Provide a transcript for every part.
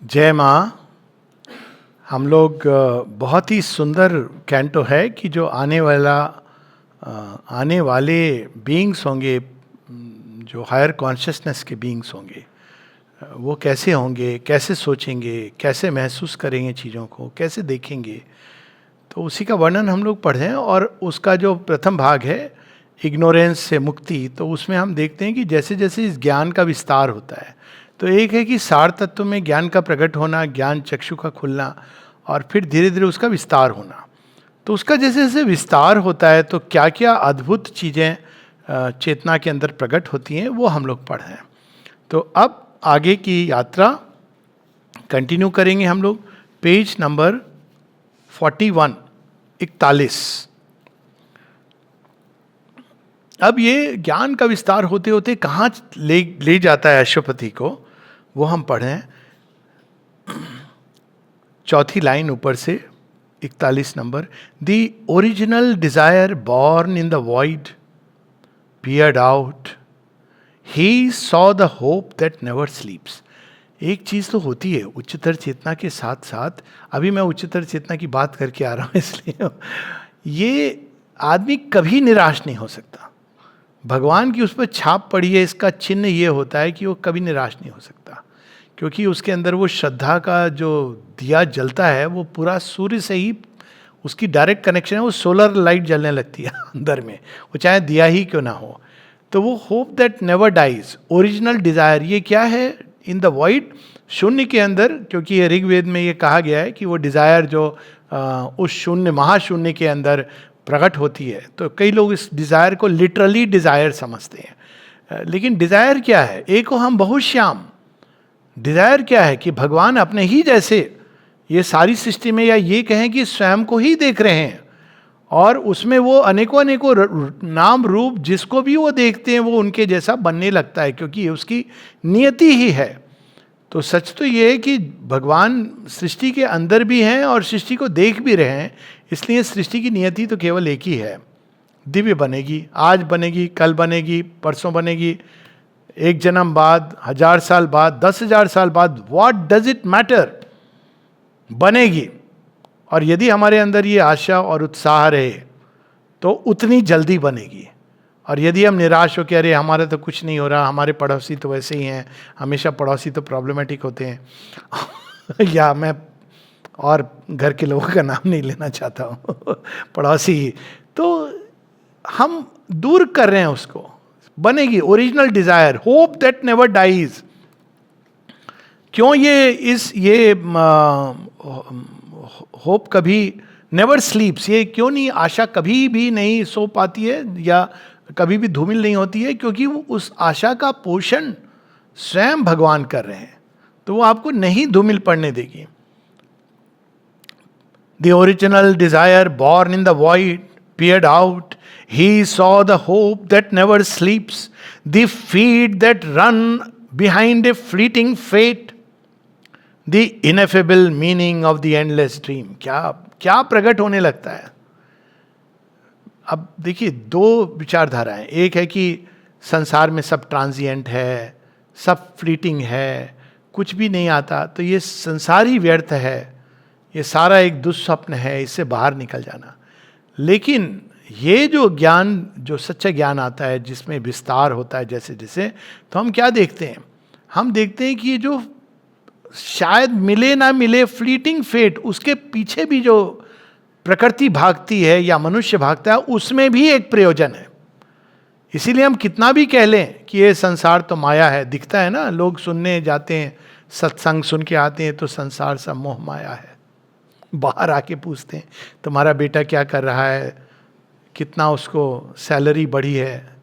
जय माँ। हम लोग बहुत ही सुंदर कैंटो है कि जो आने वाले बीइंग्स होंगे, जो हायर कॉन्शियसनेस के बीइंग्स होंगे, वो कैसे होंगे, कैसे सोचेंगे, कैसे महसूस करेंगे चीज़ों को, कैसे देखेंगे। तो उसी का वर्णन हम लोग पढ़ें। और उसका जो प्रथम भाग है इग्नोरेंस से मुक्ति, तो उसमें हम देखते हैं कि जैसे जैसे इस ज्ञान का विस्तार होता है, तो एक है कि सार तत्व में ज्ञान का प्रकट होना, ज्ञान चक्षु का खुलना, और फिर धीरे धीरे उसका विस्तार होना। तो उसका जैसे जैसे विस्तार होता है तो क्या क्या अद्भुत चीज़ें चेतना के अंदर प्रकट होती हैं, वो हम लोग पढ़ें। तो अब आगे की यात्रा कंटिन्यू करेंगे हम लोग। Page number 41, 41। अब ये ज्ञान का विस्तार होते होते कहाँ ले जाता है अश्वपति को, वो हम पढ़ें। चौथी लाइन ऊपर से 41 number. The original desire born in the void peered out, he saw the hope that never sleeps. एक चीज तो होती है उच्चतर चेतना के साथ साथ, अभी मैं उच्चतर चेतना की बात करके आ रहा हूं, इसलिए ये आदमी कभी निराश नहीं हो सकता। भगवान की उस पर छाप पड़ी है, इसका चिन्ह ये होता है कि वो कभी निराश नहीं हो सकता, क्योंकि उसके अंदर वो श्रद्धा का जो दिया जलता है वो पूरा सूर्य से ही उसकी डायरेक्ट कनेक्शन है। वो सोलर लाइट जलने लगती है अंदर में, वो चाहे दिया ही क्यों ना हो। तो वो hope that never dies, original desire, ये क्या है? इन द वॉइड, शून्य के अंदर, क्योंकि ये ऋग्वेद में ये कहा गया है कि वो डिजायर जो उस शून्य महाशून्य के अंदर प्रकट होती है। तो कई लोग इस डिजायर को लिटरली डिजायर समझते हैं, लेकिन डिजायर क्या है? एक को हम बहुश्याम, डिजायर क्या है कि भगवान अपने ही जैसे ये सारी सृष्टि में, या ये कहें कि स्वयं को ही देख रहे हैं, और उसमें वो अनेकों अनेकों नाम रूप जिसको भी वो देखते हैं वो उनके जैसा बनने लगता है, क्योंकि ये उसकी नियति ही है। तो सच तो ये है कि भगवान सृष्टि के अंदर भी हैं और सृष्टि को देख भी रहे हैं, इसलिए सृष्टि की नियति तो केवल एक ही है। दिव्य बनेगी, आज बनेगी, कल बनेगी, परसों बनेगी, 1 जन्म बाद, 1000 साल बाद, 10,000 साल बाद, व्हाट डज इट मैटर, बनेगी। और यदि हमारे अंदर ये आशा और उत्साह रहे तो उतनी जल्दी बनेगी। और यदि हम निराश हो कि अरे हमारा तो कुछ नहीं हो रहा, हमारे पड़ोसी तो वैसे ही हैं, हमेशा पड़ोसी तो प्रॉब्लमेटिक होते हैं या मैं और घर के लोगों का नाम नहीं लेना चाहता हूँ पड़ोसी, तो हम दूर कर रहे हैं उसको। बनेगी original desire, hope that never dies. क्यों ये होप कभी नेवर स्लीप्स, ये क्यों नहीं, आशा कभी भी नहीं सो पाती है या कभी भी धूमिल नहीं होती है? क्योंकि वो उस आशा का पोषण स्वयं भगवान कर रहे हैं, तो वो आपको नहीं धूमिल पड़ने देगी। The original desire born in the void peered out, he saw the hope that never sleeps, the feet that run behind a fleeting fate, the ineffable meaning of the endless dream। क्या क्या प्रकट होने लगता है। अब देखिए, 2 विचारधाराएं, एक है कि संसार में सब ट्रांजिएंट है, सब फ्लीटिंग है, कुछ भी नहीं आता, तो ये संसार ही व्यर्थ है, ये सारा एक दुस्वप्न है, इससे बाहर निकल जाना। लेकिन ये जो ज्ञान, जो सच्चा ज्ञान आता है जिसमें विस्तार होता है जैसे जैसे, तो हम क्या देखते हैं? हम देखते हैं कि ये जो शायद मिले ना मिले फ्लीटिंग फेट, उसके पीछे भी जो प्रकृति भागती है या मनुष्य भागता है, उसमें भी एक प्रयोजन है। इसीलिए हम कितना भी कह लें कि ये संसार तो माया है, दिखता है ना, लोग सुनने जाते हैं, सत्संग सुन के आते हैं तो संसार सब मोह माया है। बाहर आके पूछते हैं तुम्हारा बेटा क्या कर रहा है, कितना उसको सैलरी बढ़ी है,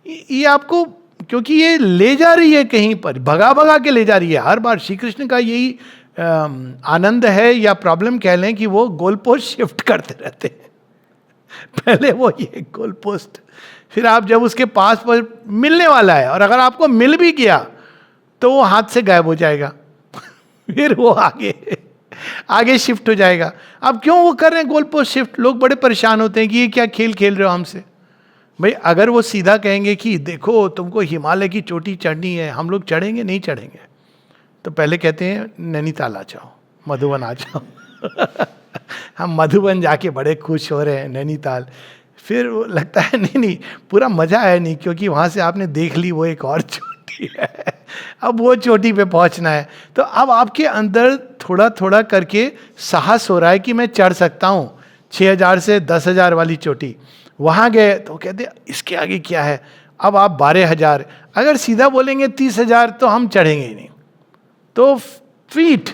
ये आपको, क्योंकि ये ले जा रही है कहीं पर, भगा भगा के ले जा रही है। हर बार श्री कृष्ण का यही आनंद है, या प्रॉब्लम कह लें कि वो गोल पोस्ट शिफ्ट करते रहते हैं। पहले वो ये गोल पोस्ट, फिर आप जब उसके पास पर मिलने वाला है, और अगर आपको मिल भी गया तो वो हाथ से गायब हो जाएगा फिर वो आगे शिफ्ट हो जाएगा। अब क्यों वो कर रहे हैं गोल पोस्ट शिफ्ट? लोग बड़े परेशान होते हैं कि ये क्या खेल खेल रहे हो हमसे। भाई अगर वो सीधा कहेंगे कि देखो तुमको हिमालय की चोटी चढ़नी है, हम लोग चढ़ेंगे? नहीं चढ़ेंगे। तो पहले कहते हैं नैनीताल आ जाओ, मधुबन आ जाओ। हम मधुबन जाके बड़े खुश हो रहे हैं, नैनीताल। फिर वो लगता है नहीं नहीं, पूरा मजा आया नहीं, क्योंकि वहाँ से आपने देख ली वो एक और चोटी है, अब वो चोटी पे पहुँचना है। तो अब आपके अंदर थोड़ा थोड़ा करके साहस हो रहा है कि मैं चढ़ सकता हूँ 6,000 से 10,000 वाली चोटी। वहाँ गए तो कहते इसके आगे क्या है, अब आप 12,000, अगर सीधा बोलेंगे 30,000 तो हम चढ़ेंगे ही नहीं। तो feet,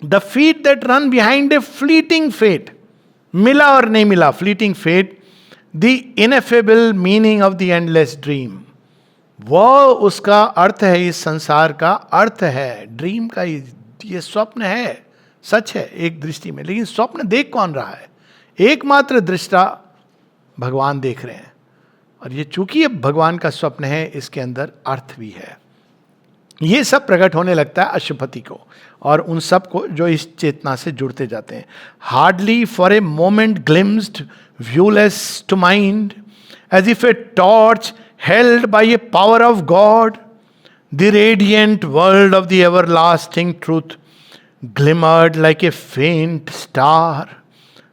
the feet that run behind a fleeting fate, मिला और नहीं मिला, fleeting fate, the ineffable meaning of the endless dream. वो उसका अर्थ है, इस संसार का अर्थ है, ड्रीम का ये स्वप्न है, सच है एक दृष्टि में, लेकिन स्वप्न देख कौन रहा है? एकमात्र दृष्टा भगवान देख रहे हैं। और ये चूंकि ये भगवान का स्वप्न है, इसके अंदर अर्थ भी है। ये सब प्रकट होने लगता है अशुपति को और उन सब को जो इस चेतना से जुड़ते जाते हैं। Hardly for a moment glimpsed, viewless to mind, as if a torch held by a power of God, the radiant world of the everlasting truth glimmered like a faint star,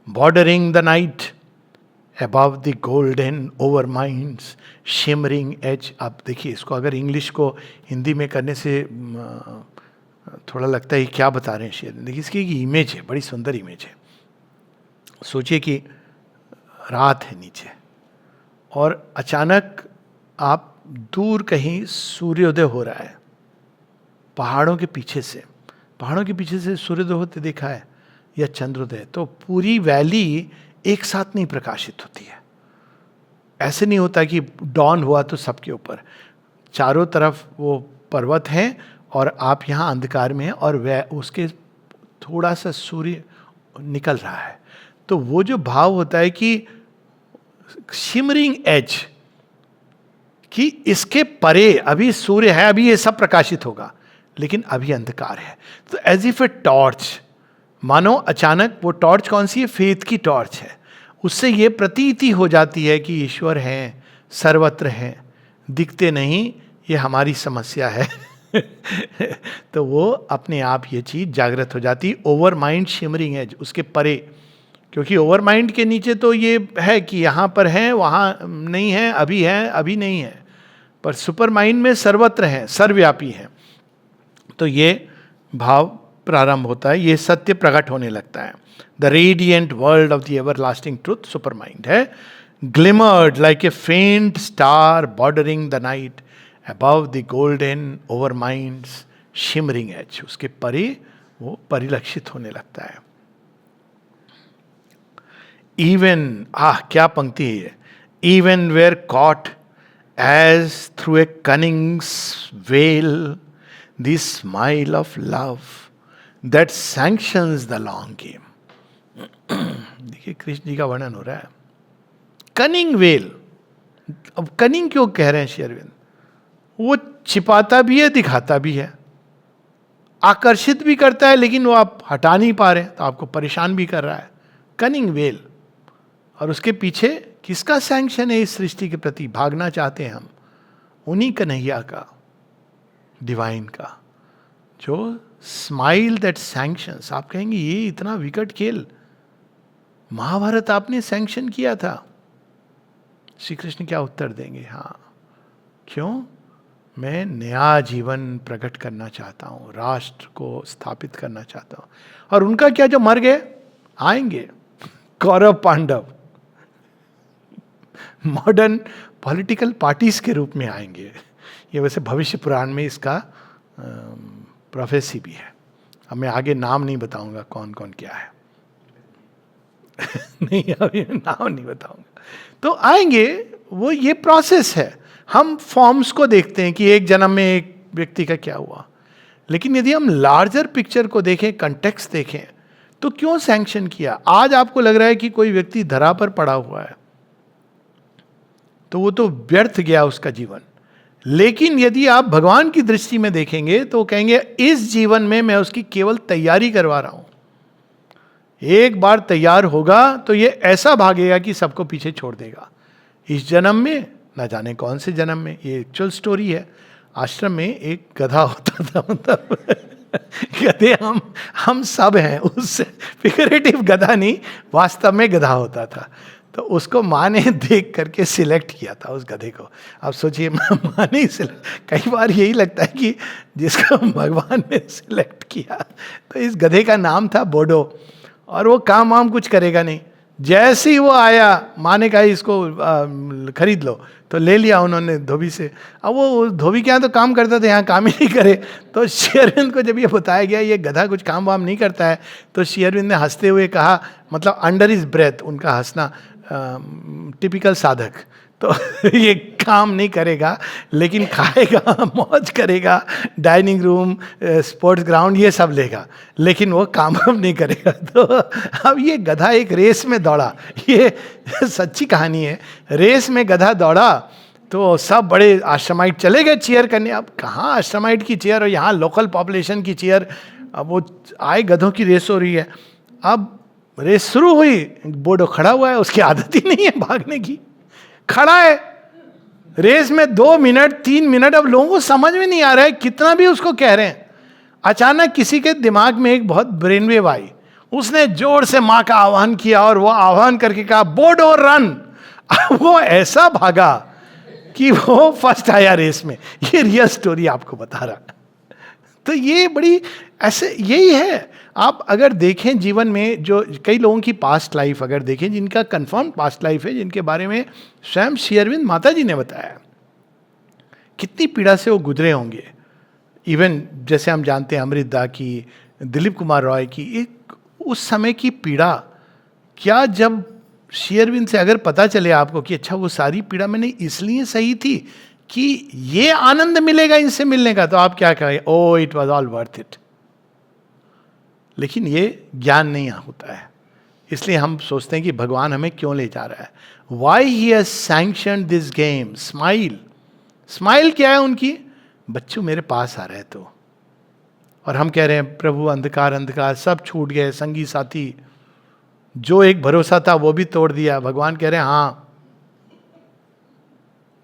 bordering the night above the golden over minds shimmering edge. अब देखिए, इसको अगर English को हिंदी में करने से थोड़ा लगता है क्या बता रहे हैं शेर। देखिए, इसकी एक इमेज है, बड़ी सुंदर इमेज है। सोचिए कि रात है नीचे और अचानक आप दूर कहीं सूर्योदय हो रहा है, पहाड़ों के पीछे से, पहाड़ों के पीछे से सूर्योदय होते देखा है या चंद्रोदय। तो पूरी वैली एक साथ नहीं प्रकाशित होती है। ऐसे नहीं होता कि डॉन हुआ तो सबके ऊपर, चारों तरफ वो पर्वत हैं और आप यहाँ अंधकार में हैं और वह उसके थोड़ा सा सूर्य निकल रहा है। तो वो जो भाव होता है कि शिमरिंग एज, कि इसके परे अभी सूर्य है, अभी ये सब प्रकाशित होगा, लेकिन अभी अंधकार है। तो एज इफ ए टॉर्च, मानो अचानक वो टॉर्च कौन सी है? फेथ की टॉर्च है। उससे ये प्रतीति हो जाती है कि ईश्वर हैं, सर्वत्र हैं, दिखते नहीं, ये हमारी समस्या है। तो वो अपने आप ये चीज जागृत हो जाती। ओवर माइंड शिमरिंग एज, उसके परे, क्योंकि ओवर माइंड के नीचे तो ये है कि यहाँ पर है, वहाँ नहीं है, अभी नहीं है, पर सुपर माइंड में सर्वत्र है, सर्वव्यापी है। तो ये भाव प्रारंभ होता है, ये सत्य प्रकट होने लगता है। The radiant world of the everlasting truth, supermind है, glimmered like a faint star bordering the night above the golden overmind's shimmering edge, उसके परे वो परिलक्षित होने लगता है। Even, क्या पंक्ति है ये, even were caught as through a cunning veil the smile of love that sanctions the long game. देखिए कृष्ण जी का वर्णन हो रहा है, कनिंग वेल। अब कनिंग क्यों कह रहे हैं श्री अरविंद? वो छिपाता भी है, दिखाता भी है, आकर्षित भी करता है, लेकिन वो आप हटा नहीं पा रहे तो आपको परेशान भी कर रहा है। कनिंग वेल, और उसके पीछे किसका सैंक्शन है इस सृष्टि के प्रति? भागना चाहते हैं हम उन्हीं कन्हैया का, डिवाइन का, जो स्माइल दैट सैंक्शंस। आप कहेंगे ये इतना विकट खेल, महाभारत आपने सैंक्शन किया था। श्री कृष्ण क्या उत्तर देंगे? हाँ, क्यों? मैं नया जीवन प्रकट करना चाहता हूँ, राष्ट्र को स्थापित करना चाहता हूँ। और उनका क्या, जो मर गए आएंगे, Kaurav Pandav modern political parties के रूप में आएंगे। ये वैसे भविष्य पुराण में इसका प्रोफेसी भी है। अब मैं आगे नाम नहीं बताऊंगा कौन कौन क्या है। नहीं, अभी नाम नहीं बताऊंगा। तो आएंगे, वो ये प्रोसेस है। हम फॉर्म्स को देखते हैं कि एक जन्म में एक व्यक्ति का क्या हुआ, लेकिन यदि हम लार्जर पिक्चर को देखें, कंटेक्स्ट देखें, तो क्यों सैंक्शन किया? आज आपको लग रहा है कि कोई व्यक्ति धरा पर पड़ा हुआ है, तो वो तो व्यर्थ गया उसका जीवन। लेकिन यदि आप भगवान की दृष्टि में देखेंगे तो कहेंगे इस जीवन में मैं उसकी केवल तैयारी करवा रहा हूं। एक बार तैयार होगा तो ये ऐसा भागेगा कि सबको पीछे छोड़ देगा। इस जन्म में, ना जाने कौन से जन्म में, ये एक्चुअल स्टोरी है। आश्रम में एक गधा होता था, मतलब गधे हम सब हैं, उससे फिगरेटिव गधा नहीं, वास्तव में गधा होता था। तो उसको माँ ने देख करके सिलेक्ट किया था उस गधे को। अब सोचिए, माँ ने सिलेक्ट, कई बार यही लगता है कि जिसको भगवान ने सिलेक्ट किया। तो इस गधे का नाम था बोडो, और वो काम वाम कुछ करेगा नहीं। जैसे ही वो आया, माँ ने कहा इसको खरीद लो, तो ले लिया उन्होंने धोबी से। अब वो धोबी के यहाँ तो काम करता था, यहाँ काम ही नहीं करे। तो श्री अरविंद को जब ये बताया गया ये गधा कुछ काम वाम नहीं करता है, तो श्री अरविंद ने हंसते हुए कहा, मतलब अंडर इज ब्रेथ उनका हंसना, टिपिकल साधक, तो ये काम नहीं करेगा लेकिन खाएगा, मौज करेगा, डाइनिंग रूम, स्पोर्ट्स ग्राउंड ये सब लेगा, लेकिन वो काम अब नहीं करेगा। तो अब ये गधा एक रेस में दौड़ा, ये सच्ची कहानी है। रेस में गधा दौड़ा तो सब बड़े आश्रमाइट चले गए चीयर करने। अब कहाँ आश्रमाइट की चीयर और यहाँ लोकल पॉपुलेशन की चीयर। अब वो आए, गधों की रेस हो रही है। अब रेस शुरू हुई, बोडो खड़ा हुआ है, उसकी आदत ही नहीं है भागने की, खड़ा है रेस में 2 मिनट 3 मिनट। अब लोगों को समझ में नहीं आ रहा है, कितना भी उसको कह रहे हैं। अचानक किसी के दिमाग में एक बहुत ब्रेनवेव आई, उसने जोर से माँ का आह्वान किया और वो आह्वान करके कहा बोडो रन। वो ऐसा भागा कि वो फर्स्ट आया रेस में। ये रियल स्टोरी आपको बता रहा। तो ये बड़ी ऐसे यही है। आप अगर देखें जीवन में, जो कई लोगों की पास्ट लाइफ अगर देखें, जिनका कंफर्म पास्ट लाइफ है, जिनके बारे में स्वयं श्री अरविंद माता जी ने बताया, कितनी पीड़ा से वो गुजरे होंगे। इवन जैसे हम जानते हैं अमृता की, दिलीप कुमार रॉय की, एक उस समय की पीड़ा। क्या जब श्री अरविंद से अगर पता चले आपको कि अच्छा वो सारी पीड़ा मैंने इसलिए सही थी कि ये आनंद मिलेगा इनसे मिलने का, तो आप क्या कहें, oh it was all worth it. लेकिन ये ज्ञान नहीं होता है, इसलिए हम सोचते हैं कि भगवान हमें क्यों ले जा रहा है। Why he has sanctioned this game. Smile, smile क्या है उनकी, बच्चों मेरे पास आ रहे तो। और हम कह रहे हैं प्रभु अंधकार अंधकार सब छूट गए, संगी साथी जो एक भरोसा था वो भी तोड़ दिया। भगवान कह रहे हैं हाँ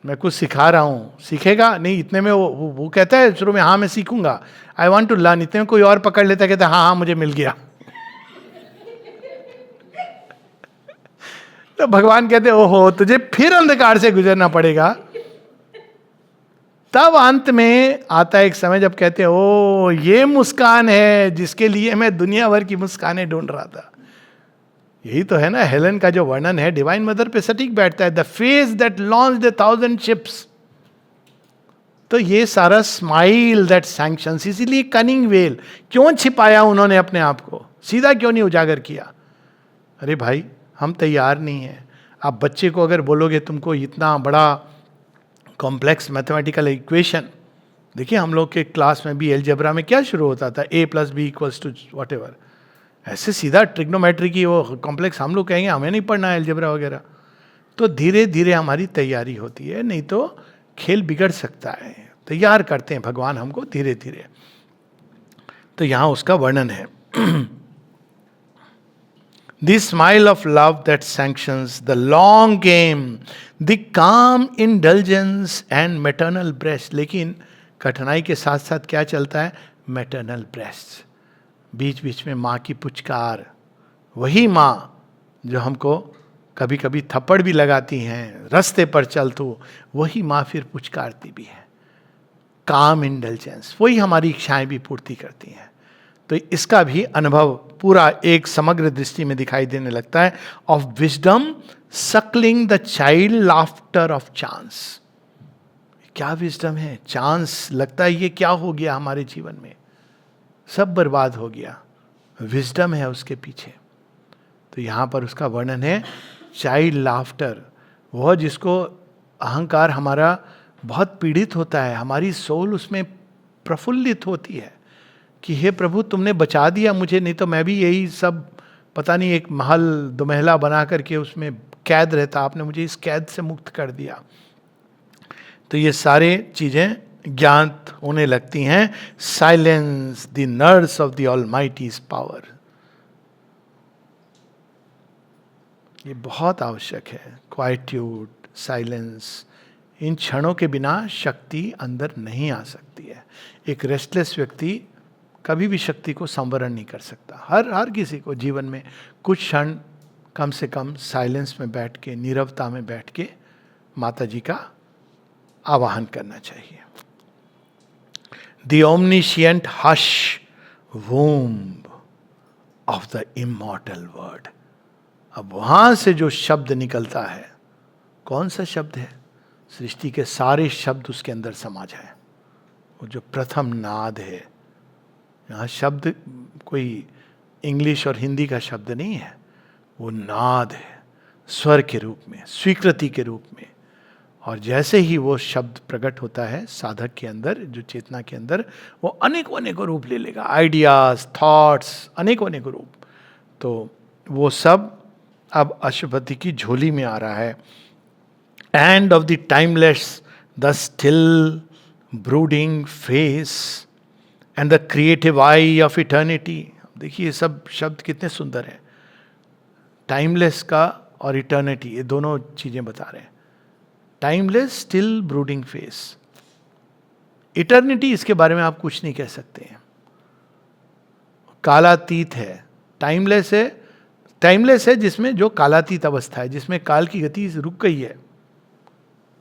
मैं कुछ सिखा रहा हूं, सीखेगा नहीं। इतने में वो कहता है शुरू में, हाँ मैं सीखूंगा, आई वॉन्ट टू लर्न। इतने में कोई और पकड़ लेता है, कहता है हाँ हाँ मुझे मिल गया। तो भगवान कहते ओहो तुझे फिर अंधकार से गुजरना पड़ेगा। तब अंत में आता है एक समय जब कहते हैं ओ ये मुस्कान है जिसके लिए मैं दुनिया भर की मुस्कानें ढूंढ रहा था। यही तो है ना, हेलन का जो वर्णन है डिवाइन मदर पे सटीक बैठता है, the face that launched 1,000 ships. तो ये सारा स्माइल दैट सैंक्शंस। इसीलिए कनिंग वेल क्यों छिपाया उन्होंने अपने आप को, सीधा क्यों नहीं उजागर किया। अरे भाई हम तैयार नहीं हैं। आप बच्चे को अगर बोलोगे तुमको इतना बड़ा कॉम्प्लेक्स मैथमेटिकल इक्वेशन, देखिए हम लोग के क्लास में भी एलजेब्रा में क्या शुरू होता था, a + b = वॉट एवर, ऐसे सीधा ट्रिग्नोमेट्री की वो कॉम्प्लेक्स हम लोग कहेंगे हमें नहीं पढ़ना है एलजेब्रा वगैरह। तो धीरे धीरे हमारी तैयारी होती है, नहीं तो खेल बिगड़ सकता है। तैयार करते हैं भगवान हमको धीरे धीरे। तो यहां उसका वर्णन है। The smile of love that sanctions the long game, the calm indulgence and maternal breast। लेकिन कठिनाई के साथ साथ क्या चलता है, मैटरनल ब्रेस्ट, बीच बीच में माँ की पुचकार। वही माँ जो हमको कभी कभी थप्पड़ भी लगाती हैं, रास्ते पर चल तो वही माँ फिर पुचकारती भी है। काम इंडल्जेंस, वही हमारी इच्छाएं भी पूर्ति करती हैं। तो इसका भी अनुभव पूरा एक समग्र दृष्टि में दिखाई देने लगता है। Of wisdom Suckling the child laughter of chance. क्या विजडम है, चांस लगता है ये क्या हो गया हमारे जीवन में, सब बर्बाद हो गया, विजडम है उसके पीछे। तो यहां पर उसका वर्णन है चाइल्ड लाफ्टर, वह जिसको अहंकार हमारा बहुत पीड़ित होता है, हमारी सोल उसमें प्रफुल्लित होती है कि हे प्रभु तुमने बचा दिया मुझे, नहीं तो मैं भी यही सब पता नहीं एक महल दुमहला बना करके उसमें कैद रहता, आपने मुझे इस कैद से मुक्त कर दिया। तो ये सारे चीजें ज्ञात होने लगती हैं। Silence the nurse of the almighty's power, ये बहुत आवश्यक है। क्वाइट्यूड, साइलेंस, इन क्षणों के बिना शक्ति अंदर नहीं आ सकती है। एक रेस्टलेस व्यक्ति कभी भी शक्ति को संवरण नहीं कर सकता। हर किसी को जीवन में कुछ क्षण कम से कम साइलेंस में बैठ के, नीरवता में बैठ के माता जी का आवाहन करना चाहिए। The omniscient hush womb of the immortal word. अब वहां से जो शब्द निकलता है, कौन सा शब्द है? सृष्टि के सारे शब्द उसके अंदर समा जाए। वो जो प्रथम नाद है, यहाँ शब्द कोई इंग्लिश और हिंदी का शब्द नहीं है, वो नाद है, स्वर के रूप में, स्वीकृति के रूप में। और जैसे ही वो शब्द प्रकट होता है साधक के अंदर, जो चेतना के अंदर, वो अनेकों अनेकों रूप ले लेगा, आइडियाज, थॉट्स, अनेकों अनेकों रूप। तो वो सब अब अशुभति की झोली में आ रहा है। End of the timeless, the still brooding face and the creative I of eternity. देखिए ये सब शब्द कितने सुंदर हैं। टाइमलेस का और इटर्निटी, ये दोनों चीजें बता रहे हैं। Timeless, still brooding face. Eternity, इसके बारे में आप कुछ नहीं कह सकते हैं, कालातीत है। टाइमलेस है जिसमें जो कालातीत अवस्था है, जिसमें काल की गति रुक गई है,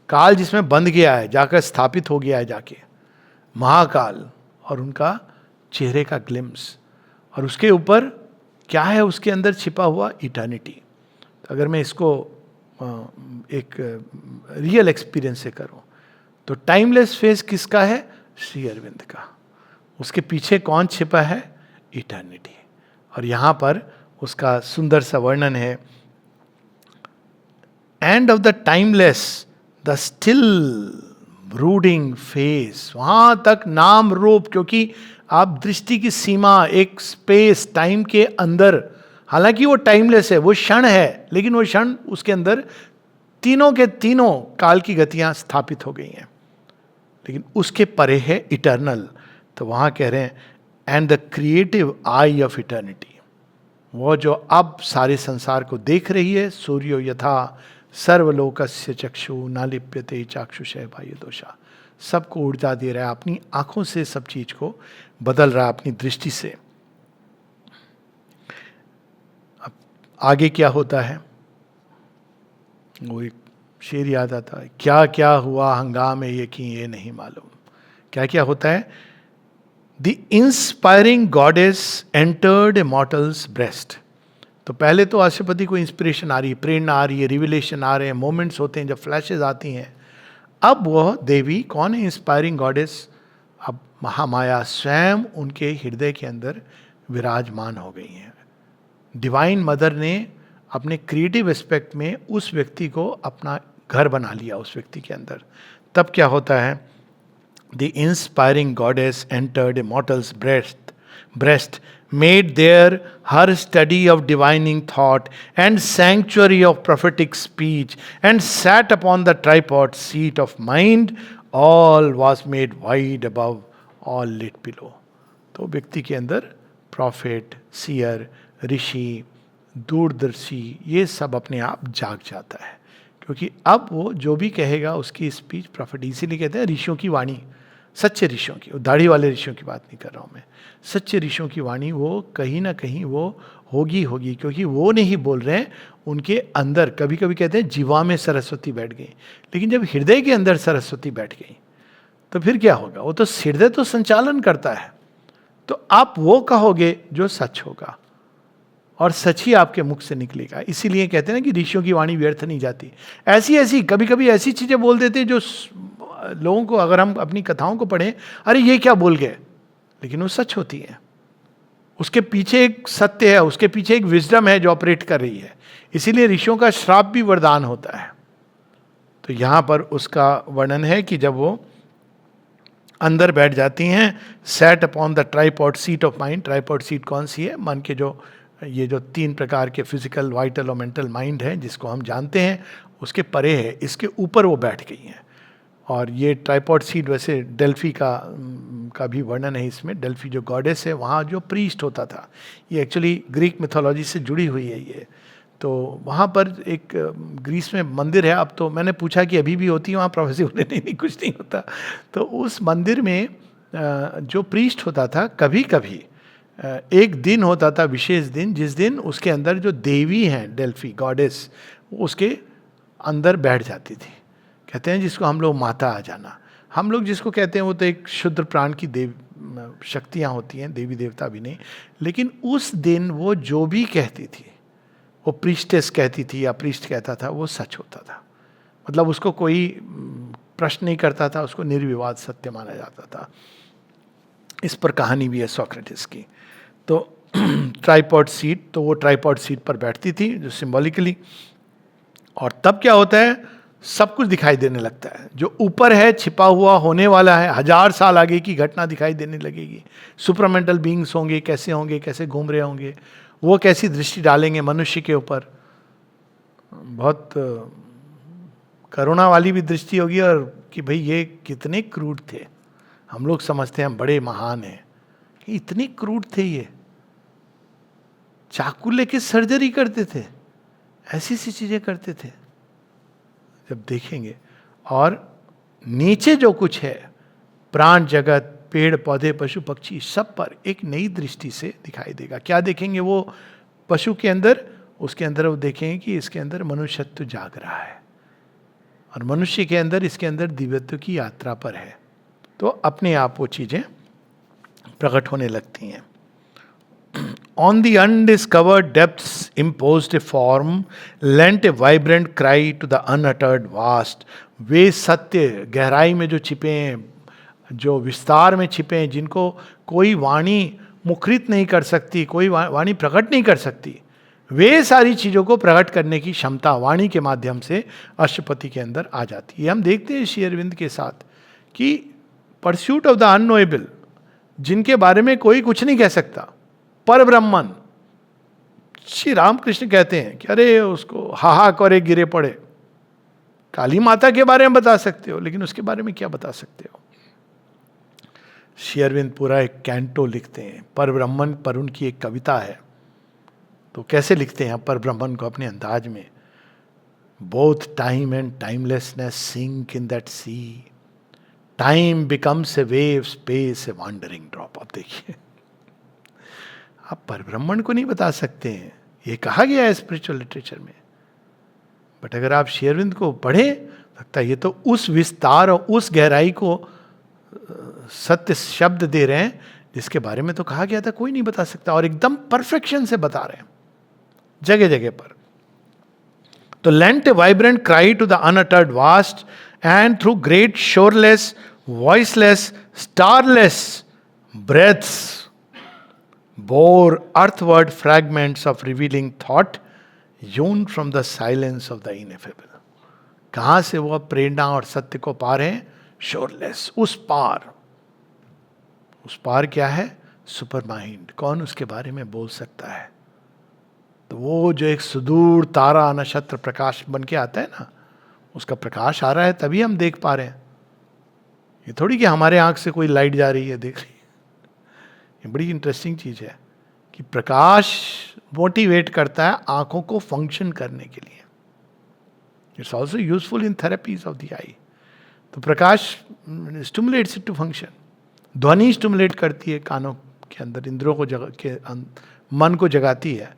काल जिसमें बंध गया है, जाकर स्थापित हो गया है जाके, महाकाल और उनका चेहरे का ग्लिम्स, और उसके ऊपर क्या है, उसके अंदर छिपा हुआ इटर्निटी। तो अगर मैं इसको एक रियल एक्सपीरियंस से करूं तो टाइमलेस फेस किसका है? श्री अरविंद का। उसके पीछे कौन छिपा है? इटर्निटी। और यहां पर उसका सुंदर सा वर्णन है। End of the timeless, the still brooding face. वहां तक नाम रूप, क्योंकि आप दृष्टि की सीमा, एक स्पेस टाइम के अंदर, हालांकि वो टाइमलेस है, वो क्षण है, लेकिन वो क्षण उसके अंदर तीनों के तीनों काल की गतियां स्थापित हो गई हैं, लेकिन उसके परे है इटर्नल। तो वहां कह रहे हैं and the creative I of eternity, वो जो अब सारे संसार को देख रही है। सूर्यो यथा सर्वलोकस्य चक्षु नालिप्यते चाक्षुषय बाह्य दोषा। सबको ऊर्जा दे रहा है, अपनी आंखों से सब चीज को बदल रहा है, अपनी दृष्टि से। अब आगे क्या होता है, वो एक शेर याद आता है, क्या क्या हुआ हंगामे ये कि ये नहीं मालूम। क्या क्या होता है? The inspiring goddess entered A mortals breast. तो पहले तो अशुपति को इंस्पिरेशन आ रही है, प्रेरणा आ रही है, रिविलेशन आ रहे हैं, मोमेंट्स होते हैं जब फ्लैशेज आती हैं। अब वह देवी कौन है? Inspiring goddess. अब महामाया स्वयं उनके हृदय के अंदर विराजमान हो गई हैं। डिवाइन मदर ने अपने क्रिएटिव एस्पेक्ट में उस व्यक्ति को अपना घर बना लिया उस व्यक्ति के अंदर। तब क्या होता है? The inspiring goddess entered A mortals breast, made there her study of divining thought and sanctuary of prophetic speech, and sat upon the tripod seat of mind. All was made wide above, all lit below. तो व्यक्ति के अंदर profit, share, ऋषि, दूरदर्शी, ये सब अपने आप जाग जाता है, क्योंकि अब वो जो भी कहेगा उसकी स्पीच प्रॉफिट। इसीलिए कहते हैं ऋषियों की वाणी, सच्चे ऋषियों की, दाढ़ी वाले ऋषियों की बात नहीं कर रहा हूँ मैं, सच्चे ऋषियों की वाणी वो कहीं ना कहीं वो होगी, क्योंकि वो नहीं बोल रहे हैं, उनके अंदर। कभी कभी कहते हैं जीवा में सरस्वती बैठ गई, लेकिन जब हृदय के अंदर सरस्वती बैठ गई तो फिर क्या होगा? वो तो हृदय तो संचालन करता है। तो आप वो कहोगे जो सच होगा, और सच ही आपके मुख से निकलेगा। इसीलिए कहते हैं ना कि ऋषियों की वाणी व्यर्थ नहीं जाती। ऐसी कभी कभी ऐसी चीजें बोल देते हैं जो लोगों को, अगर हम अपनी कथाओं को पढ़ें, अरे ये क्या बोल गए, लेकिन वो सच होती है। उसके पीछे एक सत्य है, उसके पीछे एक विजडम है जो ऑपरेट कर रही है। इसीलिए ऋषियों का श्राप भी वरदान होता है। तो यहां पर उसका वर्णन है कि जब वो अंदर बैठ जाती हैं, set upon the tripod seat of mind. Tripod seat कौन सी है? मन के ये जो तीन प्रकार के फिजिकल, वाइटल और मेंटल माइंड है, जिसको हम जानते हैं, उसके परे है, इसके ऊपर वो बैठ गई हैं। और ये ट्राइपॉड सीट वैसे डेल्फी का भी वर्णन है इसमें। डेल्फी जो गॉडेस है, वहाँ जो प्रीस्ट होता था, ये एक्चुअली ग्रीक मिथोलॉजी से जुड़ी हुई है ये। तो वहाँ पर एक ग्रीस में मंदिर है, अब तो मैंने पूछा कि अभी भी होती है वहाँ, प्रोफेसर बोले नहीं नहीं कुछ नहीं होता। तो उस मंदिर में जो प्रीस्ट होता था, कभी कभी एक दिन होता था, विशेष दिन, जिस दिन उसके अंदर जो देवी हैं डेल्फी गॉडेस, वो उसके अंदर बैठ जाती थी। कहते हैं जिसको हम लोग माता आ जाना, हम लोग जिसको कहते हैं वो तो एक शुद्ध प्राण की देव शक्तियाँ होती हैं, देवी देवता भी नहीं। लेकिन उस दिन वो जो भी कहती थी, वो प्रीस्टेस कहती थी या प्रीस्ट कहता था, वो सच होता था। मतलब उसको कोई प्रश्न नहीं करता था, उसको निर्विवाद सत्य माना जाता था। इस पर कहानी भी है सोक्रेटिस की। तो ट्राइपॉड सीट, तो वो ट्राइपॉड सीट पर बैठती थी जो सिंबॉलिकली, और तब क्या होता है, सब कुछ दिखाई देने लगता है। जो ऊपर है छिपा हुआ होने वाला है, 1000 साल आगे की घटना दिखाई देने लगेगी। सुपरमेंटल बीइंग्स होंगे, कैसे घूम रहे होंगे, वो कैसी दृष्टि डालेंगे मनुष्य के ऊपर, बहुत करुणा वाली भी दृष्टि होगी, और कि भाई ये कितने क्रूड थे। हम लोग समझते हैं हम बड़े महान हैं, कि इतने क्रूड थे ये, चाकू लेके सर्जरी करते थे, ऐसी सी चीजें करते थे, जब देखेंगे। और नीचे जो कुछ है, प्राण जगत, पेड़ पौधे, पशु पक्षी, सब पर एक नई दृष्टि से दिखाई देगा। क्या देखेंगे वो पशु के अंदर, उसके अंदर वो देखेंगे कि इसके अंदर मनुष्यत्व जाग रहा है, और मनुष्य के अंदर, इसके अंदर दिव्यत्व की यात्रा पर है। तो अपने आप वो चीजें प्रकट होने लगती हैं। On the undiscovered depths imposed a form, lent a vibrant cry to the unuttered vast. वे सत्य गहराई में जो छिपे हैं, जो विस्तार में छिपे हैं, जिनको कोई वाणी मुखरित नहीं कर सकती, कोई वाणी प्रकट नहीं कर सकती, वे सारी चीज़ों को प्रकट करने की क्षमता वाणी के माध्यम से अष्टपति के अंदर आ जाती है। हम देखते हैं श्री अरविंद के साथ कि परस्यूट ऑफ द अननोएबल, जिनके बारे में कोई कुछ नहीं कह सकता, पर ब्रह्मन, श्री रामकृष्ण कहते हैं कि अरे उसको हाहा करे गिरे पड़े। काली माता के बारे में बता सकते हो, लेकिन उसके बारे में क्या बता सकते हो। श्री अरविंद पूरा एक कैंटो लिखते हैं पर ब्रह्मन पर, उनकी एक कविता है। तो कैसे लिखते हैं पर ब्रह्मन को अपने अंदाज में, both time and timelessness sink in that sea, time becomes a wave, space a wandering drop. अब देखिए, आप परब्रह्मण को नहीं बता सकते हैं, ये कहा गया है स्पिरिचुअल लिटरेचर में। बट अगर आप श्री अरविंद को पढ़े, लगता है ये तो उस विस्तार और उस गहराई को सत्य शब्द दे रहे हैं, जिसके बारे में तो कहा गया था कोई नहीं बता सकता, और एकदम परफेक्शन से बता रहे हैं जगह जगह पर। तो lent a vibrant cry to the unuttered vast, and through great shoreless, voiceless, starless breaths bore earthward fragments of revealing thought, hewn from the silence of the ineffable. कहाँ से वो प्रेरणा और सत्य को पा रहे हैं? शोरलेस, उस पार। उस पार क्या है? Super mind. कौन उसके बारे में बोल सकता है? तो वो जो एक सुदूर तारा नक्षत्र प्रकाश बन के आता है ना, उसका प्रकाश आ रहा है तभी हम देख पा रहे हैं। ये थोड़ी कि हमारे आंख से कोई लाइट जा रही है, देख रही है। ये बड़ी इंटरेस्टिंग चीज है कि प्रकाश मोटिवेट करता है आंखों को फंक्शन करने के लिए। It's also useful in therapies of the eye. तो प्रकाश स्टिमुलेट्स इट टू फंक्शन। ध्वनि स्टिमुलेट करती है कानों के अंदर, इंद्रियों को मन को जगाती है।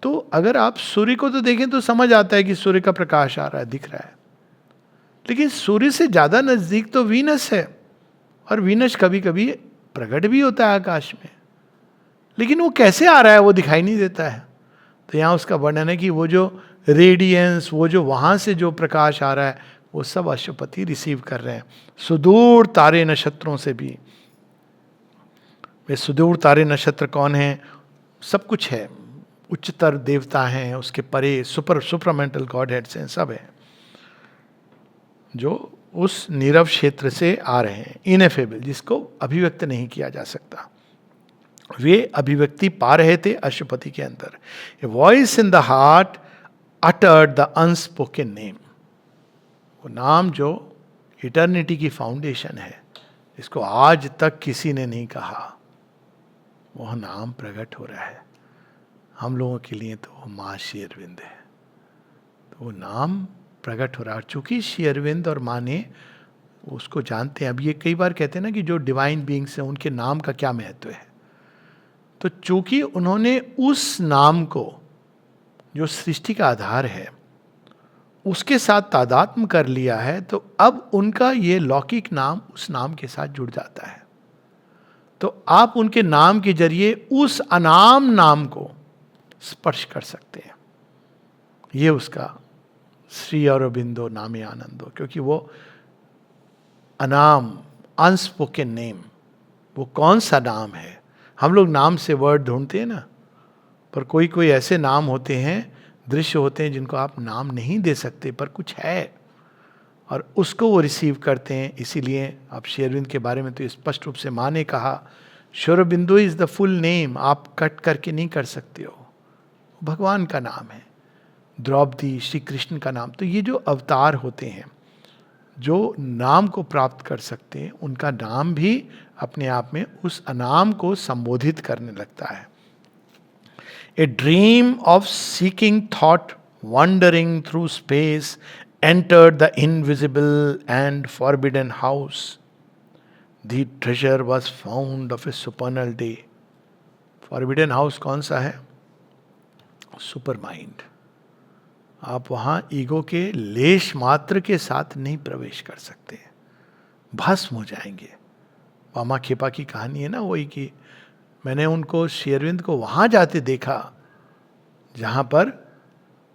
तो अगर आप सूर्य को तो देखें तो समझ आता है कि सूर्य का प्रकाश आ रहा है, दिख रहा है। लेकिन सूर्य से ज्यादा नजदीक तो वीनस है, और वीनस कभी कभी प्रकट भी होता है आकाश में, लेकिन वो कैसे आ रहा है वो दिखाई नहीं देता है। तो यहाँ उसका वर्णन है कि वो जो रेडियंस, वो जो वहाँ से जो प्रकाश आ रहा है, वो सब अष्टपति रिसीव कर रहे हैं सुदूर तारे नक्षत्रों से भी। वे सुदूर तारे नक्षत्र कौन हैं? सब कुछ है, उच्चतर देवता हैं, उसके परे सुपरमेंटल गॉड हेड्स हैं, सब है जो उस नीरव क्षेत्र से आ रहे हैं, इनएफेबल, जिसको अभिव्यक्त नहीं किया जा सकता। वे अभिव्यक्ति पा रहे थे अष्टपति के अंदर। A voice in the heart uttered the unspoken name, वो नाम जो इटर्निटी की फाउंडेशन है, इसको आज तक किसी ने नहीं कहा, वह नाम प्रकट हो रहा है। हम लोगों के लिए तो वो माँ श्री अरविंद है। तो वो नाम प्रकट हो रहा है। चूंकि श्री अरविंद और माँ ने उसको जानते हैं। अब ये कई बार कहते हैं ना कि जो डिवाइन बीइंग्स हैं उनके नाम का क्या महत्व है। तो चूंकि उन्होंने उस नाम को जो सृष्टि का आधार है उसके साथ तादात्म्य कर लिया है, तो अब उनका ये लौकिक नाम उस नाम के साथ जुड़ जाता है। तो आप उनके नाम के जरिए उस अनाम नाम को स्पर्श कर सकते हैं। ये उसका श्री अरबिंदो नामे आनंदो, क्योंकि वो अनाम, अनस्पोकन नेम, वो कौन सा नाम है। हम लोग नाम से वर्ड ढूंढते हैं ना, पर कोई कोई ऐसे नाम होते हैं, दृश्य होते हैं जिनको आप नाम नहीं दे सकते, पर कुछ है और उसको वो रिसीव करते हैं। इसीलिए आप श्री अरविंद के बारे में तो स्पष्ट रूप से माँ ने कहा, Shri Aurobindo is the full name, आप कट करके नहीं कर सकते हो, भगवान का नाम है। द्रौपदी श्री कृष्ण का नाम। तो ये जो अवतार होते हैं जो नाम को प्राप्त कर सकते हैं, उनका नाम भी अपने आप में उस अनाम को संबोधित करने लगता है। A dream of seeking thought, wandering through space, entered the invisible and forbidden house. The treasure was found of a supernal day. Forbidden house कौन सा है? Super mind. आप वहाँ ईगो के लेश मात्र के साथ नहीं प्रवेश कर सकते, भस्म हो जाएंगे। मामा खेपा की कहानी है ना वही, कि मैंने उनको श्री अरविंद को वहां जाते देखा जहां पर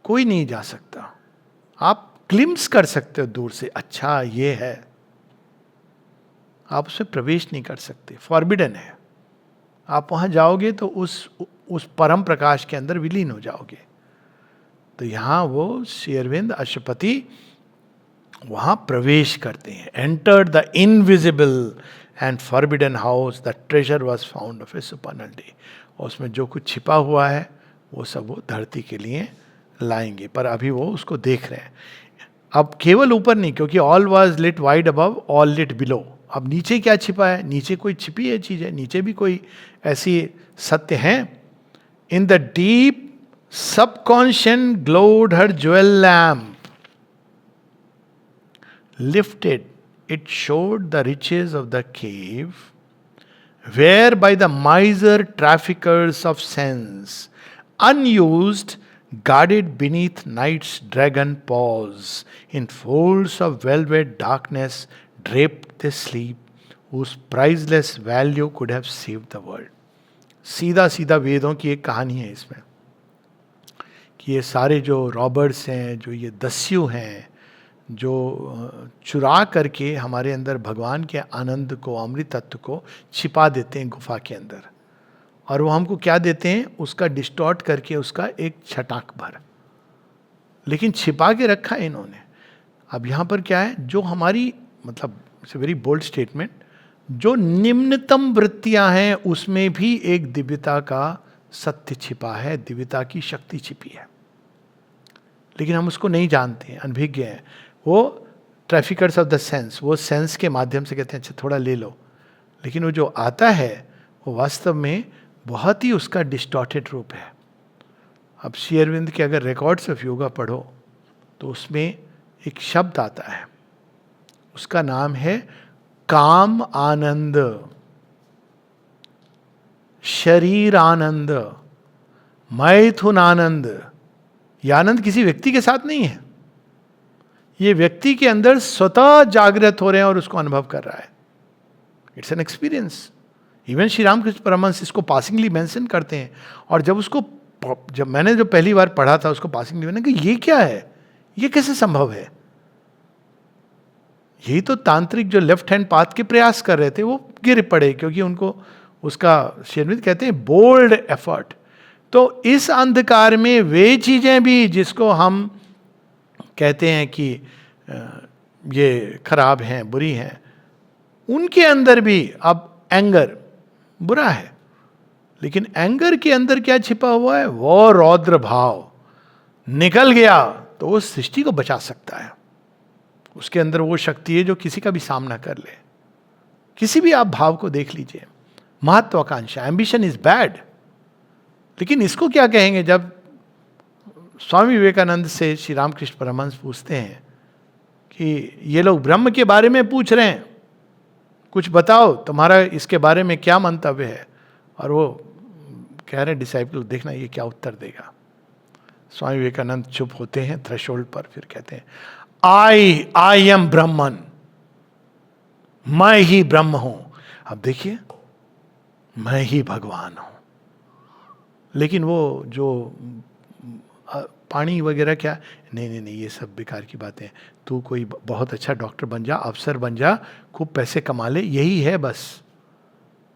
कोई नहीं जा सकता। आप ग्लिम्स कर सकते हो दूर से, अच्छा ये है, आप उसमें प्रवेश नहीं कर सकते, फॉरबिडन है। आप वहां जाओगे तो उस परम प्रकाश के अंदर विलीन हो जाओगे। तो यहां वो श्री अरविंद अशुपति वहां प्रवेश करते हैं। Entered the invisible and forbidden house, the treasure was found of A supernal day. और उसमें जो कुछ छिपा हुआ है वो सब वो धरती के लिए लाएंगे, पर अभी वो उसको देख रहे हैं। अब केवल ऊपर नहीं, क्योंकि all was lit wide above, all lit below. अब नीचे क्या छिपा है? नीचे कोई छिपी है चीज है, नीचे भी कोई ऐसी सत्य है। In the deep subconscious glowed her jewel lamp, lifted, it showed the riches of the cave, where by the miser traffickers of sense, unused, guarded beneath night's dragon paws, in folds of velvet darkness draped they sleep, whose priceless value could have saved the world. सीधा सीधा वेदों की एक कहानी है इसमें, कि ये सारे जो रॉबर्ट्स हैं, जो ये दस्यु हैं, जो चुरा करके हमारे अंदर भगवान के आनंद को, अमृत तत्व को छिपा देते हैं गुफा के अंदर, और वो हमको क्या देते हैं? उसका डिस्टॉर्ट करके उसका एक छटाक भर, लेकिन छिपा के रखा है इन्होंने। अब यहाँ पर क्या है? जो हमारी, मतलब it's a very bold statement, जो निम्नतम वृत्तियां हैं उसमें भी एक दिव्यता का सत्य छिपा है, दिव्यता की शक्ति छिपी है, लेकिन हम उसको नहीं जानते हैं, अनभिज्ञ हैं। वो ट्रैफिकर्स ऑफ द सेंस, वो सेंस के माध्यम से कहते हैं अच्छा थोड़ा ले लो, लेकिन वो जो आता है वो वास्तव में बहुत ही उसका डिस्टॉर्टेड रूप है। अब श्री अरविंद के अगर रिकॉर्ड्स ऑफ योगा पढ़ो तो उसमें एक शब्द आता है, उसका नाम है काम आनंद, शरीर आनंद, मैथुन आनंद। यह आनंद किसी व्यक्ति के साथ नहीं है, ये व्यक्ति के अंदर स्वतः जागृत हो रहे हैं और उसको अनुभव कर रहा है। It's an experience. Even Shri Ramakrishna Paramahamsa इसको पासिंगली मेंशन करते हैं, और जब मैंने जो पहली बार पढ़ा था उसको पासिंगली, मैंने कहा ये क्या है, ये कैसे संभव है? यही तो तांत्रिक जो लेफ्ट हैंड पाथ के प्रयास कर रहे थे वो गिर पड़े, क्योंकि उनको उसका श्री अरविंद कहते हैं बोल्ड एफर्ट। तो इस अंधकार में वे चीजें भी जिसको हम कहते हैं कि ये खराब हैं, बुरी हैं, उनके अंदर भी अब एंगर बुरा है, लेकिन एंगर के अंदर क्या छिपा हुआ है? वो रौद्र भाव निकल गया तो वो सृष्टि को बचा सकता है। उसके अंदर वो शक्ति है जो किसी का भी सामना कर ले। किसी भी आप भाव को देख लीजिए, महत्वाकांक्षा, एम्बिशन इज बैड, लेकिन इसको क्या कहेंगे जब स्वामी विवेकानंद से श्री रामकृष्ण परमहंस पूछते हैं कि ये लोग ब्रह्म के बारे में पूछ रहे हैं, कुछ बताओ तुम्हारा इसके बारे में क्या मंतव्य है, और वो कह रहे हैं डिसाइपल, देखना ये क्या उत्तर देगा। स्वामी विवेकानंद चुप होते हैं थ्रेशोल्ड पर, फिर कहते हैं आई एम ब्रह्मन, मैं ही ब्रह्म हूं। अब देखिए, मैं ही भगवान हूं। लेकिन वो जो पानी वगैरह क्या, नहीं ये सब बेकार की बातें हैं, तू कोई बहुत अच्छा डॉक्टर बन जा, अफसर बन जा, खूब पैसे कमा ले, यही है बस।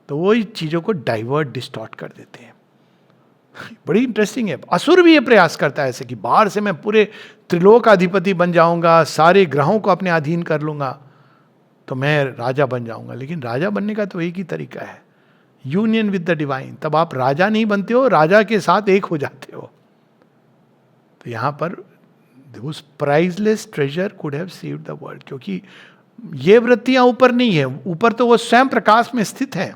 तो वो चीज़ों को डाइवर्ट डिस्टॉर्ट कर देते हैं। बड़ी इंटरेस्टिंग है। असुर भी ये प्रयास करता है ऐसे कि बाहर से मैं पूरे त्रिलोक अधिपति बन जाऊंगा, सारे ग्रहों को अपने अधीन कर लूंगा, तो मैं राजा बन जाऊंगा। लेकिन राजा बनने का तो एक ही तरीका है, यूनियन विद द डिवाइन। तब आप राजा नहीं बनते हो, राजा के साथ एक हो जाते हो। तो यहां पर उस priceless treasure could have saved the world, क्योंकि ये वृत्तियां ऊपर नहीं है, ऊपर तो वो स्वयं प्रकाश में स्थित है,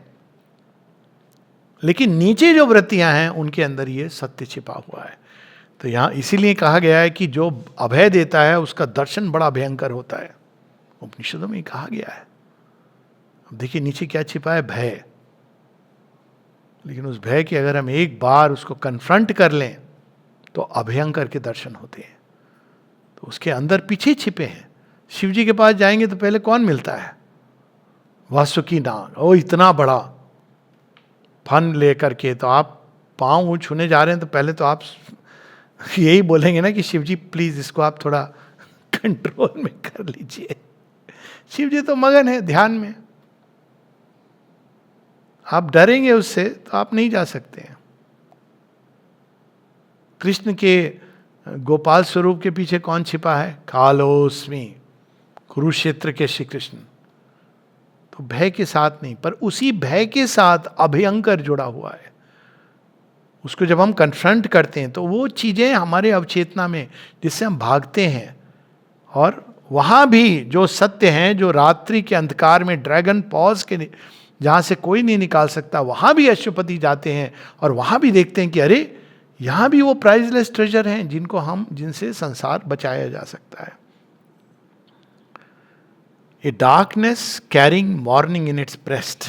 लेकिन नीचे जो वृत्तियां हैं उनके अंदर ये सत्य छिपा हुआ है। तो यहां इसीलिए कहा गया है कि जो अभय देता है उसका दर्शन बड़ा भयंकर होता है, उपनिषदों में कहा गया है। अब देखिए नीचे क्या छिपा है, भय। लेकिन उस भय के अगर हम एक बार उसको कन्फ्रंट कर लें तो अभयंकर के दर्शन होते हैं। तो उसके अंदर पीछे छिपे हैं। शिव जी के पास जाएंगे तो पहले कौन मिलता है, वासुकी नाग, ओ इतना बड़ा फन लेकर के, तो आप पाँव छूने जा रहे हैं तो पहले तो आप यही बोलेंगे ना कि शिव जी प्लीज इसको आप थोड़ा कंट्रोल में कर लीजिए। शिव जी तो मगन है ध्यान में, आप डरेंगे उससे तो आप नहीं जा सकते हैं। कृष्ण के गोपाल स्वरूप के पीछे कौन छिपा है, कालोस्मी, कुरुक्षेत्र के श्री कृष्ण। तो भय के साथ नहीं, पर उसी भय के साथ अभयंकर जुड़ा हुआ है। उसको जब हम कन्फ्रंट करते हैं तो वो चीजें हमारे अवचेतना में जिससे हम भागते हैं, और वहां भी जो सत्य हैं, जो रात्रि के अंधकार में ड्रैगन पॉज के जहां से कोई नहीं निकाल सकता, वहां भी अश्वपति जाते हैं और वहां भी देखते हैं कि अरे यहां भी वो प्राइजलेस ट्रेजर हैं जिनसे संसार बचाया जा सकता है। A darkness carrying morning in its breast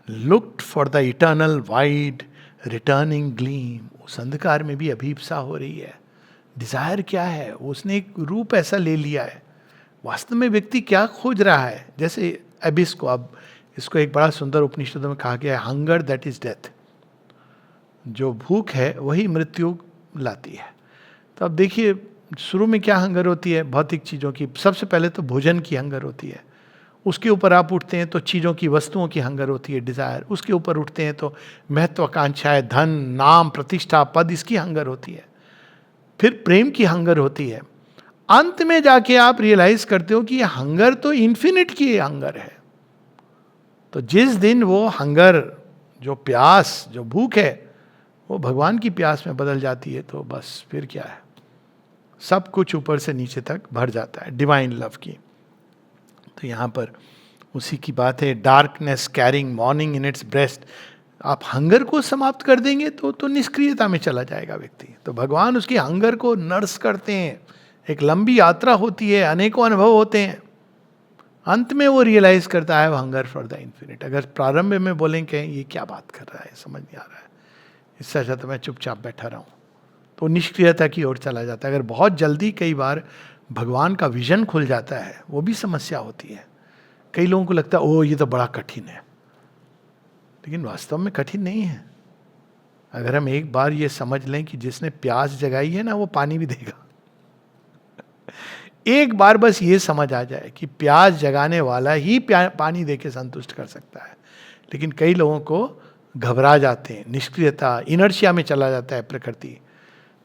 looked for the eternal wide returning gleam. उस अंधकार में भी अभीप्सा हो रही है। डिजायर क्या है, उसने एक रूप ऐसा ले लिया है। वास्तव में व्यक्ति क्या खोज रहा है, जैसे एबिस को, अब इसको एक बड़ा सुंदर उपनिषदों में कहा गया है, हंगर दैट इज डेथ। जो भूख है वही मृत्यु लाती है। तो अब देखिए शुरू में क्या हंगर होती है, भौतिक चीज़ों की। सबसे पहले तो भोजन की हंगर होती है, उसके ऊपर आप उठते हैं तो चीज़ों की, वस्तुओं की हंगर होती है, डिज़ायर। उसके ऊपर उठते हैं तो महत्वाकांक्षाएं, धन, नाम, प्रतिष्ठा, पद, इसकी हंगर होती है। फिर प्रेम की हंगर होती है। अंत में जाके आप रियलाइज करते हो कि ये हंगर तो इन्फिनिट की हंगर है। तो जिस दिन वो हंगर, जो प्यास, जो भूख है, वो भगवान की प्यास में बदल जाती है, तो बस फिर क्या है, सब कुछ ऊपर से नीचे तक भर जाता है डिवाइन लव की। तो यहाँ पर उसी की बात है, darkness carrying morning in its breast. आप हंगर को समाप्त कर देंगे तो निष्क्रियता में चला जाएगा व्यक्ति। तो भगवान उसकी हंगर को नर्स करते हैं। एक लंबी यात्रा होती है, अनेकों अनुभव होते हैं, अंत में वो रियलाइज करता है वो हंगर फॉर द इन्फिनिट। अगर प्रारंभ में बोलेंगे ये क्या बात कर रहा है, समझ नहीं आ रहा है, इससे अच्छा तो मैं चुपचाप बैठा रहूं, तो निष्क्रियता की ओर चला जाता है। अगर बहुत जल्दी कई बार भगवान का विजन खुल जाता है, वो भी समस्या होती है। कई लोगों को लगता है ओ ये तो बड़ा कठिन है, लेकिन वास्तव में कठिन नहीं है। अगर हम एक बार ये समझ लें कि जिसने प्यास जगाई है ना, वो पानी भी देगा। एक बार बस ये समझ आ जाए कि प्यास जगाने वाला ही पानी देके संतुष्ट कर सकता है। लेकिन कई लोगों को घबरा जाते हैं, निष्क्रियता, इनर्शिया में चला जाता है प्रकृति।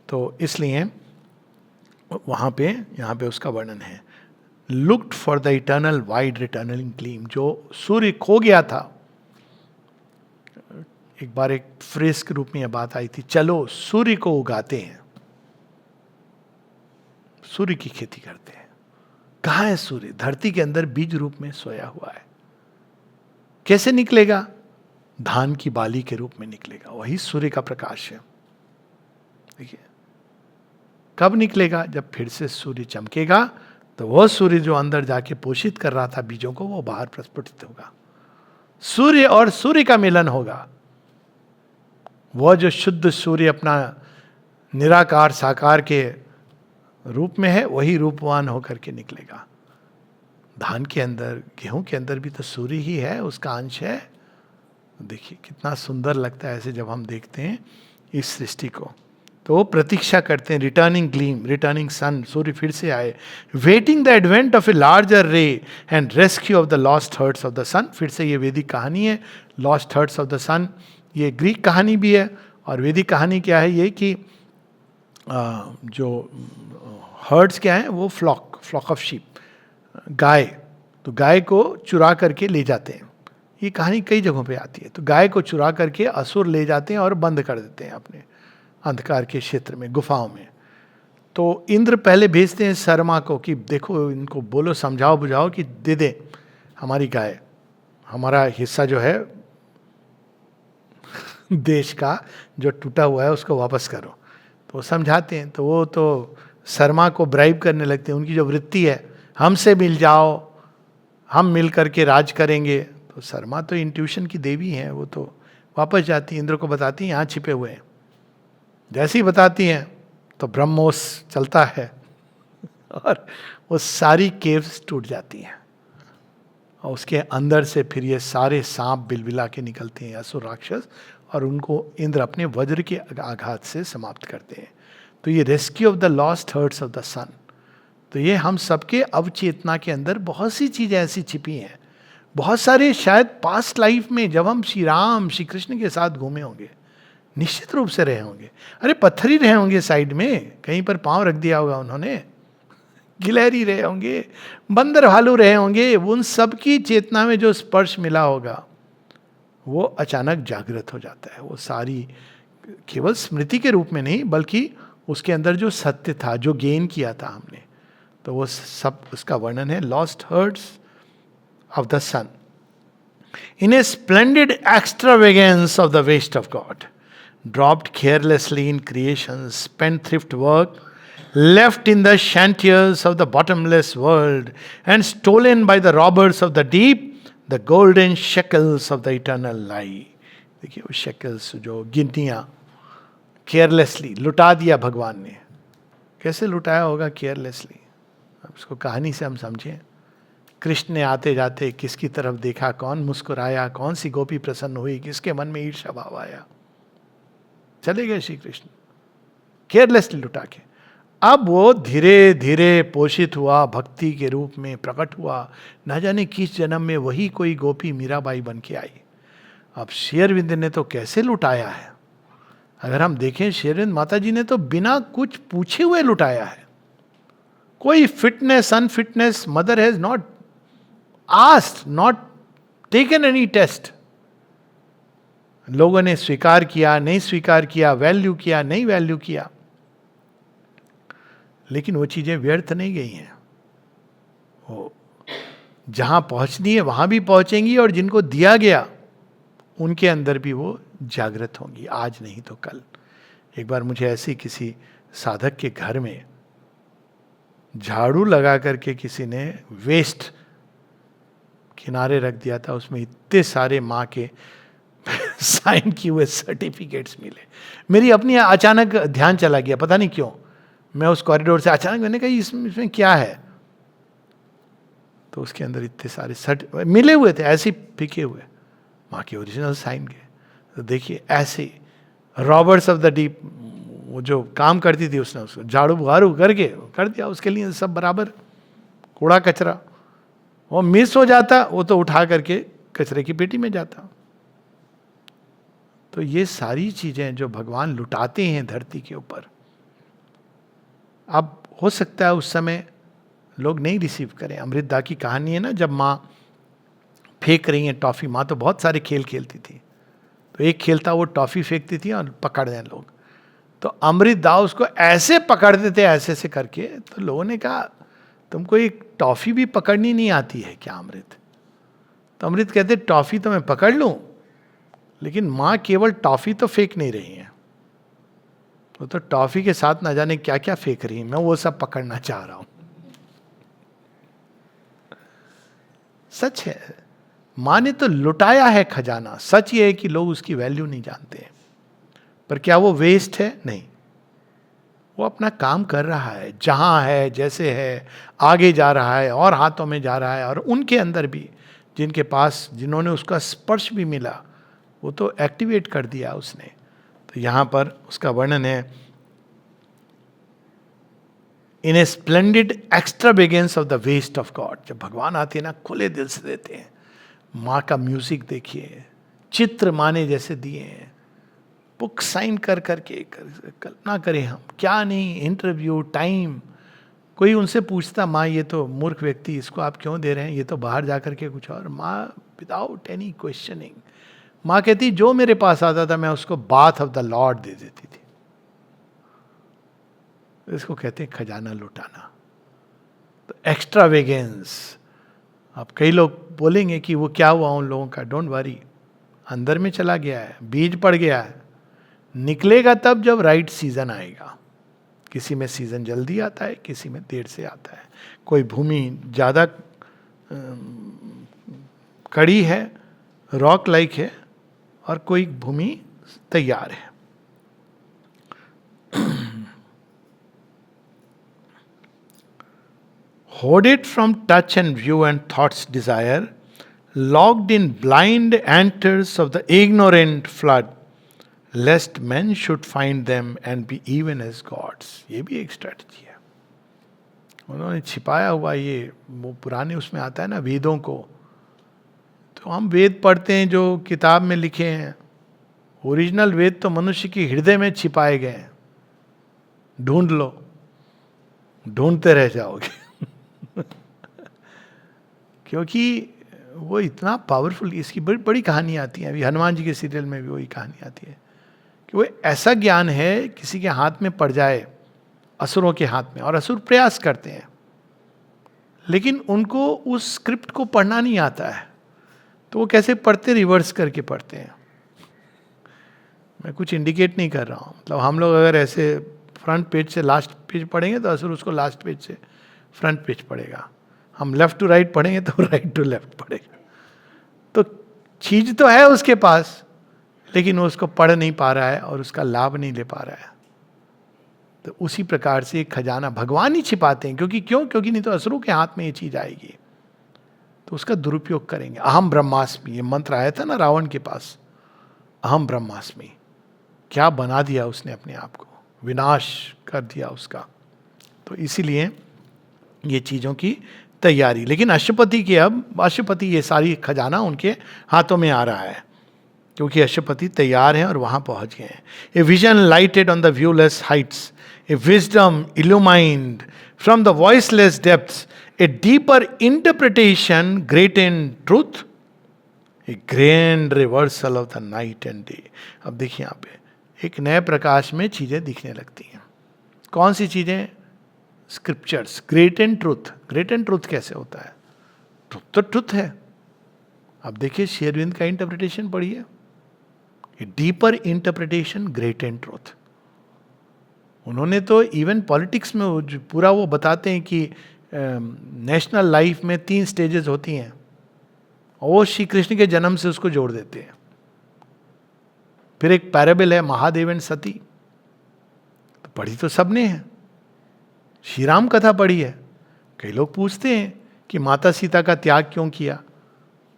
तो इसलिए वहाँ पे उसका वर्णन है, looked for the eternal wide returning gleam. जो सूर्य खो गया था, एक बार एक फ्रेज के रूप में यह बात आई थी, चलो सूर्य को उगाते हैं, सूर्य की खेती करते हैं। कहाँ है सूर्य? धरती के अंदर बीज रूप में सोया हुआ है। कैसे निकलेगा? धान की बाली के रूप में निकलेगा, वही सूर्य का प्रकाश है। देखिए कब निकलेगा? जब फिर से सूर्य चमकेगा, तो वो सूर्य जो अंदर जाके पोषित कर रहा था बीजों को, वो बाहर प्रस्फुटित होगा। सूर्य और सूर्य का मिलन होगा। वह जो शुद्ध सूर्य अपना निराकार साकार के रूप में है, वही रूपवान होकर के निकलेगा। धान के अंदर, गेहूं के अंदर भी तो सूर्य ही है, उसका अंश है। देखिए कितना सुंदर लगता है ऐसे जब हम देखते हैं इस सृष्टि को। तो वो प्रतीक्षा करते हैं, रिटर्निंग ग्लीम, रिटर्निंग सन, सूर्य फिर से आए, waiting the advent of a larger ray and rescue of the lost hertz of the sun. फिर से ये वैदिक कहानी है, lost hertz of the sun. ये ग्रीक कहानी भी है। और वैदिक कहानी क्या है? ये कि जो हर्ड्स क्या है, वो फ्लॉक ऑफ शीप, गाय। तो गाय को चुरा करके ले जाते हैं। ये कहानी कई जगहों पे आती है। तो गाय को चुरा करके असुर ले जाते हैं और बंद कर देते हैं अपने अंधकार के क्षेत्र में, गुफाओं में। तो इंद्र पहले भेजते हैं शर्मा को कि देखो इनको बोलो, समझाओ बुझाओ कि दे दे हमारी गाय, हमारा हिस्सा जो है देश का जो टूटा हुआ है उसको वापस करो। तो वो समझाते हैं। तो वो तो शर्मा को ब्राइब करने लगते हैं। उनकी जो वृत्ति है, हमसे मिल जाओ, हम मिल करके राज करेंगे। तो शर्मा तो इंट्यूशन की देवी हैं, वो तो वापस जाती हैं, इंद्र को बताती हैं यहाँ छिपे हुए हैं। जैसे ही बताती हैं तो ब्रह्मोस चलता है और वो सारी केव्स टूट जाती हैं और उसके अंदर से फिर ये सारे सांप बिलबिला के निकलते हैं, असुर राक्षस, और उनको इंद्र अपने वज्र के आघात से समाप्त करते हैं। तो ये rescue of the lost hertz of the sun. तो ये हम सबके अवचेतना के अंदर बहुत सी चीजें ऐसी छिपी हैं। बहुत सारे शायद पास्ट लाइफ में जब हम श्री राम श्री कृष्ण के साथ घूमे होंगे, निश्चित रूप से रहे होंगे। अरे पत्थर ही रहे होंगे साइड में, कहीं पर पांव रख दिया होगा उन्होंने, गिलहरी रहे होंगे, बंदर भालू रहे होंगे। उन सब की चेतना में जो स्पर्श मिला होगा वो अचानक जागृत हो जाता है। वो सारी केवल स्मृति के रूप में नहीं, बल्कि उसके अंदर जो सत्य था, जो गेन किया था हमने, तो वो सब उसका वर्णन है। Lost hertz of the sun in a splendid extravagance of the waste of God, dropped carelessly in creation's spendthrift work, left in the shanties of the bottomless world, and stolen by the robbers of the deep, the golden shekels of the eternal lie. देखिए वो shekels, जो गिनतियाँ carelessly लुटा दिया भगवान ने। कैसे लुटाया होगा carelessly? अब इसको कहानी से हम समझें। कृष्ण ने आते जाते किसकी तरफ देखा, कौन मुस्कुराया, कौन सी गोपी प्रसन्न हुई, किसके मन में ईर्ष्या भाव आया, चले गए श्री कृष्ण केयरलेसली लुटा के। अब वो धीरे धीरे पोषित हुआ, भक्ति के रूप में प्रकट हुआ। न जाने किस जन्म में वही कोई गोपी मीराबाई बन के आई। अब श्री अरविंद ने तो कैसे लुटाया है। अगर हम देखें, श्री अरविंद माता जी ने तो बिना कुछ पूछे हुए लुटाया है। कोई fitness unfitness, mother has not asked, not taken any test. लोगों ने स्वीकार किया, नहीं स्वीकार किया, वैल्यू किया, नहीं वैल्यू किया, लेकिन वो चीजें व्यर्थ नहीं गई हैं। वो जहां पहुंचनी है वहां भी पहुंचेंगी, और जिनको दिया गया उनके अंदर भी वो जागृत होंगी, आज नहीं तो कल। एक बार मुझे ऐसी किसी साधक के घर में झाड़ू लगा करके किसी ने वेस्ट किनारे रख दिया था, उसमें इतने सारे माँ के साइन किए हुए सर्टिफिकेट्स मिले। मेरी अपनी अचानक ध्यान चला गया, पता नहीं क्यों। मैं उस कॉरिडोर से अचानक, मैंने कहा इसमें क्या है, तो उसके अंदर इतने सारे सर्टिफिकेट मिले हुए थे, ऐसे फिके हुए, माँ के ओरिजिनल साइन के। तो देखिए ऐसे रॉबर्ट्स ऑफ द डीप, वो जो काम करती थी उसने उसको झाड़ू बुहारू करके कर दिया, उसके लिए सब बराबर। कूड़ा कचरा वो मिस हो जाता, वो तो उठा करके कचरे की पेटी में जाता। तो ये सारी चीजें जो भगवान लुटाते हैं धरती के ऊपर, अब हो सकता है उस समय लोग नहीं रिसीव करें। अमृतदा की कहानी है ना, जब माँ फेंक रही है टॉफी, माँ तो बहुत सारे खेल खेलती थी, तो एक खेल था वो टॉफी फेंकती थी और पकड़ दें लोग, तो अमृतदा उसको ऐसे पकड़ते थे ऐसे से करके। तो लोगों ने कहा तुमको एक टॉफी भी पकड़नी नहीं आती है क्या अमृत? तो अमृत कहते टॉफी तो मैं पकड़ लूं, लेकिन माँ केवल टॉफी तो फेंक नहीं रही है, वो तो टॉफी के साथ ना जाने क्या क्या फेंक रही है, मैं वो सब पकड़ना चाह रहा हूं। सच है, माँ ने तो लुटाया है खजाना। सच ये है कि लोग उसकी वैल्यू नहीं जानते, पर क्या वो वेस्ट है? नहीं, वो अपना काम कर रहा है, जहां है, जैसे है, आगे जा रहा है और हाथों में जा रहा है। और उनके अंदर भी जिनके पास, जिन्होंने उसका स्पर्श भी मिला, वो तो एक्टिवेट कर दिया उसने। तो यहां पर उसका वर्णन है, in a splendid extravagance of the waste of God. जब भगवान आते हैं ना, खुले दिल से देते हैं। माँ का म्यूजिक देखिए, चित्र माँ ने जैसे दिए हैं, बुक साइन कर करके कल्पना करें हम, क्या नहीं, इंटरव्यू टाइम। कोई उनसे पूछता, माँ ये तो मूर्ख व्यक्ति, इसको आप क्यों दे रहे हैं, ये तो बाहर जा करके कुछ और। माँ विदाउट एनी क्वेश्चनिंग, माँ कहती जो मेरे पास आता था मैं उसको बाथ ऑफ द लॉर्ड दे देती थी। इसको कहते हैं खजाना लुटाना। तो एक्स्ट्रावेगेंस। अब कई लोग बोलेंगे कि वो क्या हुआ उन लोगों का, डोंट वरी, अंदर में चला गया है, बीज पड़ गया है, निकलेगा तब जब राइट सीजन आएगा। किसी में सीजन जल्दी आता है, किसी में देर से आता है। कोई भूमि ज़्यादा कड़ी है, रॉक लाइक है, और कोई भूमि तैयार है। Hoarded from touch and view and thought's desire, locked in blind antres of the ignorant flood, lest men should find them and be even as gods. ये भी एक स्ट्रेटजी है। उन्होंने छिपाया हुआ, ये वो पुराने उसमें आता है ना, वेदों को। तो हम वेद पढ़ते हैं जो किताब में लिखे हैं, ओरिजिनल वेद तो मनुष्य की हृदय में छिपाए गए हैं। ढूंढ लो, ढूंढते रह जाओगे। क्योंकि वो इतना पावरफुल, इसकी बड़ी बड़ी कहानी आती है। अभी हनुमान जी के सीरियल में भी वही कहानी आती है कि वो ऐसा ज्ञान है, किसी के हाथ में पड़ जाए, असुरों के हाथ में, और असुर प्रयास करते हैं, लेकिन उनको उस स्क्रिप्ट को पढ़ना नहीं आता है। तो वो कैसे पढ़ते, रिवर्स करके पढ़ते हैं। मैं कुछ इंडिकेट नहीं कर रहा हूँ, मतलब हम लोग अगर ऐसे फ्रंट पेज से लास्ट पेज पढ़ेंगे तो असुर उसको लास्ट पेज से फ्रंट पेज पढ़ेगा। हम लेफ्ट टू राइट पढ़ेंगे तो राइट टू लेफ्ट पढ़ेगा। तो चीज तो है उसके पास, लेकिन वो उसको पढ़ नहीं पा रहा है और उसका लाभ नहीं ले पा रहा है। तो उसी प्रकार से खजाना भगवान ही छिपाते हैं, क्योंकि नहीं तो असुरों के हाथ में ये चीज आएगी, तो उसका दुरुपयोग करेंगे। अहम ब्रह्मास्मि, ये मंत्र आया था ना रावण के पास, अहम ब्रह्मास्मि। क्या बना दिया उसने अपने आप को, विनाश कर दिया उसका। तो इसीलिए ये चीजों की तैयारी। लेकिन अशुपति ये सारी खजाना उनके हाथों में आ रहा है, क्योंकि अशुपति तैयार हैं और वहां पहुंच गए हैं। A vision lighted on the व्यूलेस Heights, A wisdom illumined from the voiceless depths, a deeper interpretation great in truth, A grand reversal of the night and day. अब देखिए यहाँ पे एक नए प्रकाश में चीजें दिखने लगती हैं। कौन सी चीजें? Scriptures, great and truth. Great and truth कैसे होता है? ट्रुथ तो ट्रुथ है। अब देखिए श्री अरविंद का इंटरप्रिटेशन पढ़िए, deeper interpretation great and truth. उन्होंने तो इवन पॉलिटिक्स में पूरा वो बताते हैं कि नेशनल लाइफ में 3 स्टेजेस होती हैं, और वो श्री कृष्ण के जन्म से उसको जोड़ देते हैं। फिर एक पैराबल है महादेव एंड सती, तो पढ़ी तो सबने है। श्री राम कथा पढ़ी है। कई लोग पूछते हैं कि माता सीता का त्याग क्यों किया,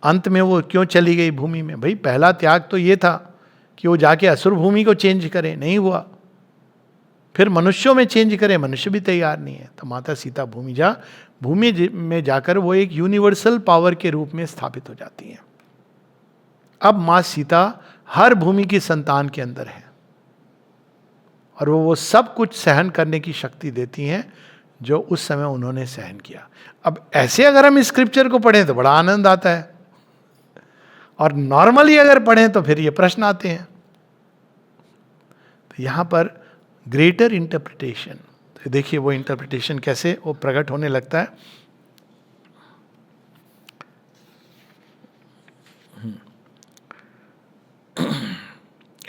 अंत में वो क्यों चली गई भूमि में। भाई पहला त्याग तो ये था कि वो जाके असुर भूमि को चेंज करे, नहीं हुआ। फिर मनुष्यों में चेंज करे, मनुष्य भी तैयार नहीं है। तो माता सीता भूमि में जाकर वो एक यूनिवर्सल पावर के रूप में स्थापित हो जाती हैं। अब माँ सीता हर भूमि की संतान के अंदर है, और वो सब कुछ सहन करने की शक्ति देती हैं जो उस समय उन्होंने सहन किया। अब ऐसे अगर हम स्क्रिप्चर को पढ़ें तो बड़ा आनंद आता है, और नॉर्मली अगर पढ़ें तो फिर ये प्रश्न आते हैं। तो यहां पर ग्रेटर इंटरप्रिटेशन, तो देखिए वो इंटरप्रिटेशन कैसे वो प्रकट होने लगता है।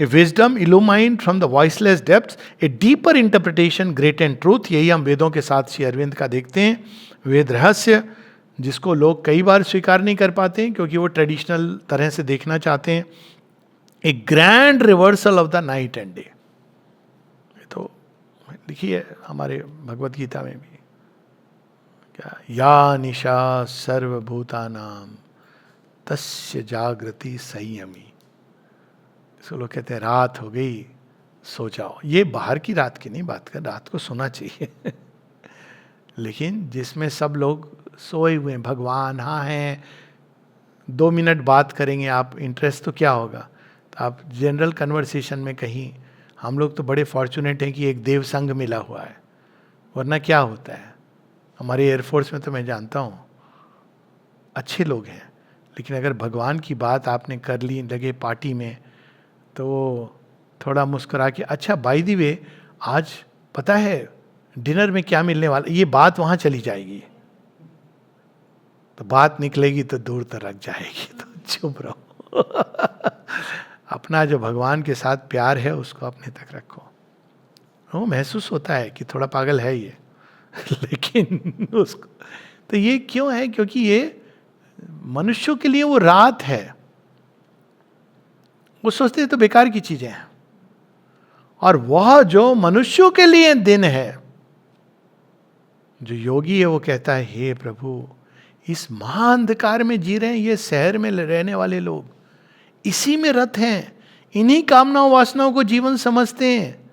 ए wisdom illumined from the voiceless depths, a deeper interpretation great and truth. यही हम वेदों के साथ श्री अरविंद का देखते हैं. वेद रहस्य जिसको लोग कई बार स्वीकार नहीं कर पाते हैं क्योंकि वो ट्रेडिशनल तरह से देखना चाहते हैं. A grand reversal of the night and day. ये तो लिखी है हमारे भगवत गीता में भी. क्या, या निशा सर्वभूतानाम तस्य जागृति संयमी. इसको लोग कहते हैं रात हो गई सो जाओ. ये बाहर की रात की नहीं बात कर, रात को सोना चाहिए लेकिन जिसमें सब लोग सोए हुए हैं, भगवान हाँ हैं, 2 मिनट बात करेंगे आप, इंटरेस्ट तो क्या होगा. तो आप जनरल कन्वर्सेशन में कहीं, हम लोग तो बड़े फॉर्चुनेट हैं कि एक देव संघ मिला हुआ है, वरना क्या होता है. हमारे एयरफोर्स में तो मैं जानता हूँ अच्छे लोग हैं, लेकिन अगर भगवान की बात आपने कर ली लगे पार्टी में, तो थोड़ा मुस्कुरा के, अच्छा बाय द वे आज पता है डिनर में क्या मिलने वाला, ये बात वहाँ चली जाएगी. तो बात निकलेगी तो दूर तक जाएगी. तो चुप रहो अपना जो भगवान के साथ प्यार है उसको अपने तक रखो. वो महसूस होता है कि थोड़ा पागल है ये लेकिन उसको, तो ये क्यों है? क्योंकि ये मनुष्यों के लिए वो रात है. वो सोचते हैं तो बेकार की चीजें हैं, और वह जो मनुष्यों के लिए दिन है, जो योगी है वो कहता है हे प्रभु, इस महाअंधकार में जी रहे हैं ये शहर में रहने वाले लोग, इसी में रत हैं, इन्हीं कामनाओं वासनाओं को जीवन समझते हैं.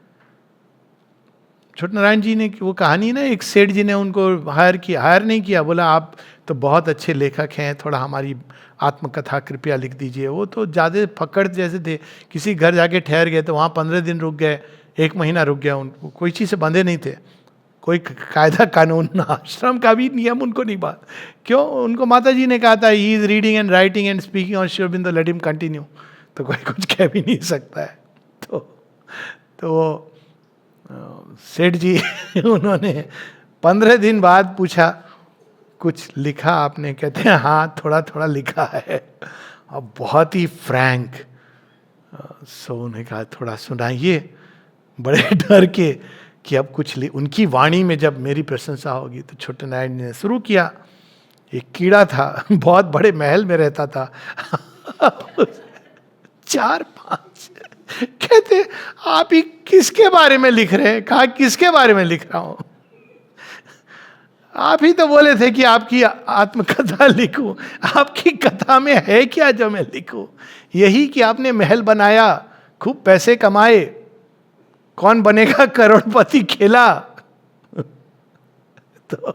छोटे नारायण जी ने वो कहानी ना, एक सेठ जी ने उनको हायर नहीं किया, बोला आप तो बहुत अच्छे लेखक हैं, थोड़ा हमारी आत्मकथा कृपया लिख दीजिए. वो तो ज़्यादा फकड़ जैसे थे, किसी घर जाके ठहर गए तो वहाँ 15 दिन रुक गए, 1 महीना रुक गया. उनको कोई चीज़ से बंधे नहीं थे, कोई कायदा कानून ना आश्रम का भी नियम उनको नहीं बात. क्यों? उनको माता जी ने कहा था he is reading and writing and speaking on Shri Aurobindo, let him continue. तो कोई कुछ कह भी नहीं सकता है. तो सेठ जी उन्होंने 15 दिन बाद पूछा कुछ लिखा आपने? कहते हैं हाँ थोड़ा थोड़ा लिखा है. अब बहुत ही फ्रैंक. सो उन्हें कहा थोड़ा सुनाइए, बड़े डर के कि अब कुछ उनकी वाणी में जब मेरी प्रशंसा होगी. तो छोटे नारायण ने शुरू किया. एक कीड़ा था, बहुत बड़े महल में रहता था 4-5. कहते आप ही किसके बारे में लिख रहे हैं? कहा किसके बारे में लिख रहा हूं? आप ही तो बोले थे कि आपकी आत्मकथा लिखूं. आपकी कथा में है क्या जो मैं लिखूं? यही कि आपने महल बनाया, खूब पैसे कमाए, कौन बनेगा करोड़पति खेला, तो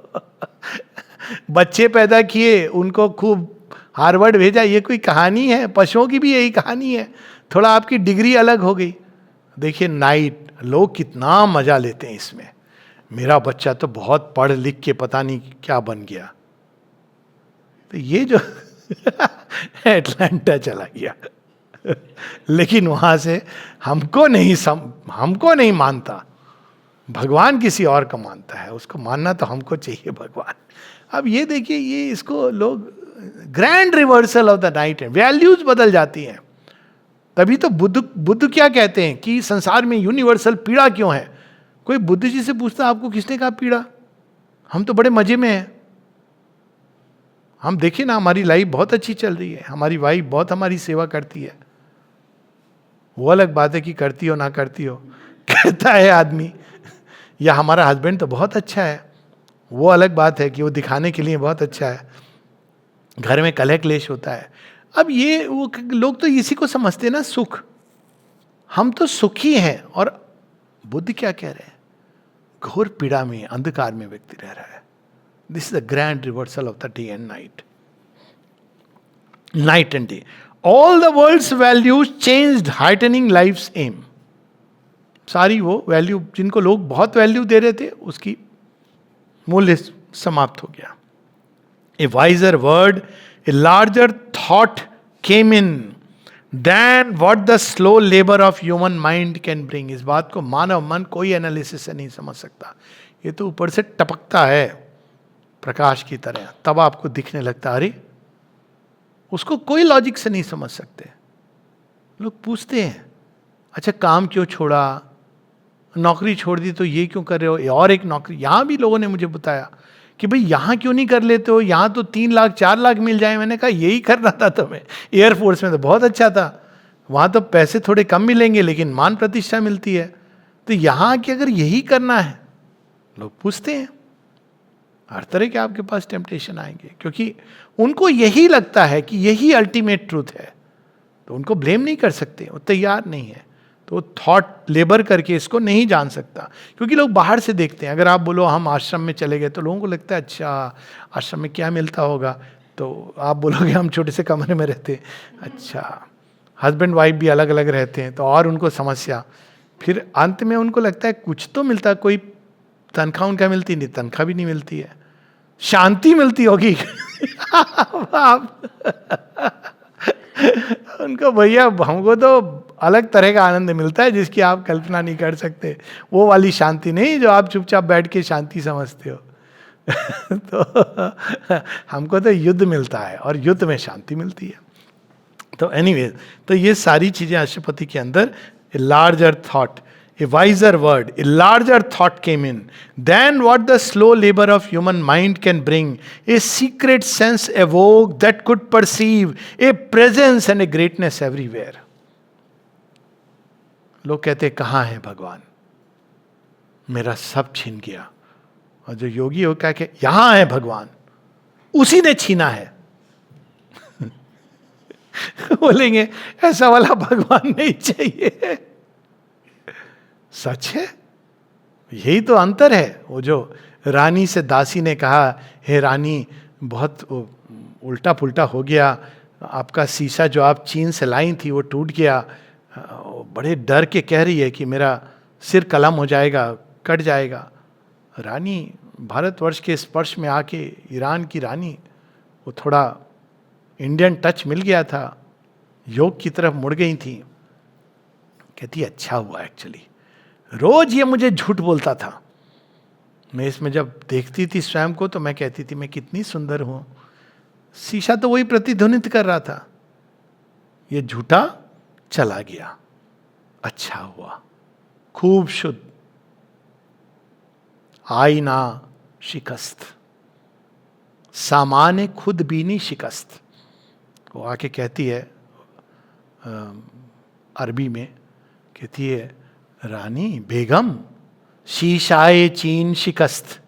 बच्चे पैदा किए, उनको खूब हार्वर्ड भेजा. ये कोई कहानी है? पशुओं की भी यही कहानी है. थोड़ा आपकी डिग्री अलग हो गई. देखिए नाइट, लोग कितना मजा लेते हैं इसमें. मेरा बच्चा तो बहुत पढ़ लिख के पता नहीं क्या बन गया. तो ये जो एटलांटा चला गया लेकिन वहां से हमको नहीं मानता. भगवान किसी और को मानता है, उसको मानना तो हमको चाहिए भगवान. अब ये देखिए, ये इसको लोग grand reversal of the night है. वैल्यूज बदल जाती हैं. तभी तो बुद्ध क्या कहते हैं कि संसार में यूनिवर्सल पीड़ा क्यों है. कोई बुद्ध जी से पूछता आपको किसने कहा पीड़ा? हम तो बड़े मजे में हैं. हम देखिए ना, हमारी लाइफ बहुत अच्छी चल रही है, हमारी वाइफ बहुत हमारी सेवा करती है. वो अलग बात है कि करती हो ना करती हो, कहता है आदमी. या हमारा हस्बैंड तो बहुत अच्छा है, वो अलग बात है कि वो दिखाने के लिए बहुत अच्छा है. घर में कलह क्लेश होता है. अब ये वो लोग तो इसी को समझते हैं ना सुख. हम तो सुखी हैं. और बुद्ध क्या कह रहे हैं? घोर पीड़ा में, अंधकार में व्यक्ति रह रहा है. This is the grand reversal of the day and night and day. All the world's values changed, heightening life's aim. सारी वो वैल्यू जिनको लोग बहुत वैल्यू दे रहे थे, उसकी मूल्य समाप्त हो गया. A wiser word, a larger thought came in than what the slow labour of human mind can bring. इस बात को मानव मन कोई एनालिसिस से नहीं समझ सकता. ये तो ऊपर से टपकता है प्रकाश की तरह, तब आपको दिखने लगता. अरे उसको कोई लॉजिक से नहीं समझ सकते. लोग पूछते हैं अच्छा काम क्यों छोड़ा, नौकरी छोड़ दी तो ये क्यों कर रहे हो, और एक नौकरी। यहाँ भी लोगों ने मुझे बताया कि भाई यहाँ क्यों नहीं कर लेते हो, यहाँ तो 3 लाख 4 लाख मिल जाए। मैंने कहा यही करना था तुम्हें, एयरफोर्स में तो बहुत अच्छा था, वहाँ तो पैसे थोड़े कम मिलेंगे लेकिन मान प्रतिष्ठा मिलती है। तो यहाँ कि अगर यही करना है, लोग पूछते हैं, हर तरह के आपके पास टेम्पटेशन आएंगे, क्योंकि उनको यही लगता है कि यही अल्टीमेट ट्रूथ है। तो उनको ब्लेम नहीं कर सकते, वो तैयार नहीं है। तो थॉट लेबर करके इसको नहीं जान सकता, क्योंकि लोग बाहर से देखते हैं। अगर आप बोलो हम आश्रम में चले गए तो लोगों को लगता है अच्छा आश्रम में क्या मिलता होगा, तो आप बोलोगे हम छोटे से कमरे में रहते हैं, अच्छा हस्बैंड वाइफ भी अलग अलग रहते हैं, तो और उनको समस्या। फिर अंत में उनको लगता है कुछ तो मिलता, कोई तनख्वाह उनका मिलती नहीं, तनख्वाह भी नहीं मिलती है, शांति मिलती होगी। आप उनको भैया हमको तो अलग तरह का आनंद मिलता है जिसकी आप कल्पना नहीं कर सकते, वो वाली शांति नहीं जो आप चुपचाप बैठ के शांति समझते हो। तो हमको तो युद्ध मिलता है और युद्ध में शांति मिलती है। तो एनीवे, तो ये सारी चीजें अष्टपदी के अंदर ए larger thought, a wiser word, a larger thought came in than what the slow labor of human mind can bring. A secret sense awoke that could perceive a presence and a greatness everywhere. लोग कहते कहाँ है भगवान, मेरा सब छीन गया। और जो योगी हो क्या कि यहां है भगवान, उसी ने छीना है। बोलेंगे ऐसा वाला भगवान नहीं चाहिए। सच है, यही तो अंतर है। वो जो रानी से दासी ने कहा, हे रानी बहुत उल्टा पुल्टा हो गया, आपका शीशा जो आप चीन से लाई थी वो टूट गया। बड़े डर के कह रही है कि मेरा सिर कलम हो जाएगा, कट जाएगा। रानी भारतवर्ष के स्पर्श में आके, ईरान की रानी, वो थोड़ा इंडियन टच मिल गया था, योग की तरफ मुड़ गई थी। कहती अच्छा हुआ, एक्चुअली रोज ये मुझे झूठ बोलता था। मैं इसमें जब देखती थी स्वयं को तो मैं कहती थी मैं कितनी सुंदर हूं, शीशा तो वही प्रतिध्वनित कर रहा था, ये झूठा चला गया, अच्छा हुआ, खूब शुद्ध। आईना शिकस्त, सामान्य खुद बीनी शिकस्त। वो आके कहती है अरबी में, कहती है रानी बेगम शीशाए चीन शिकस्त,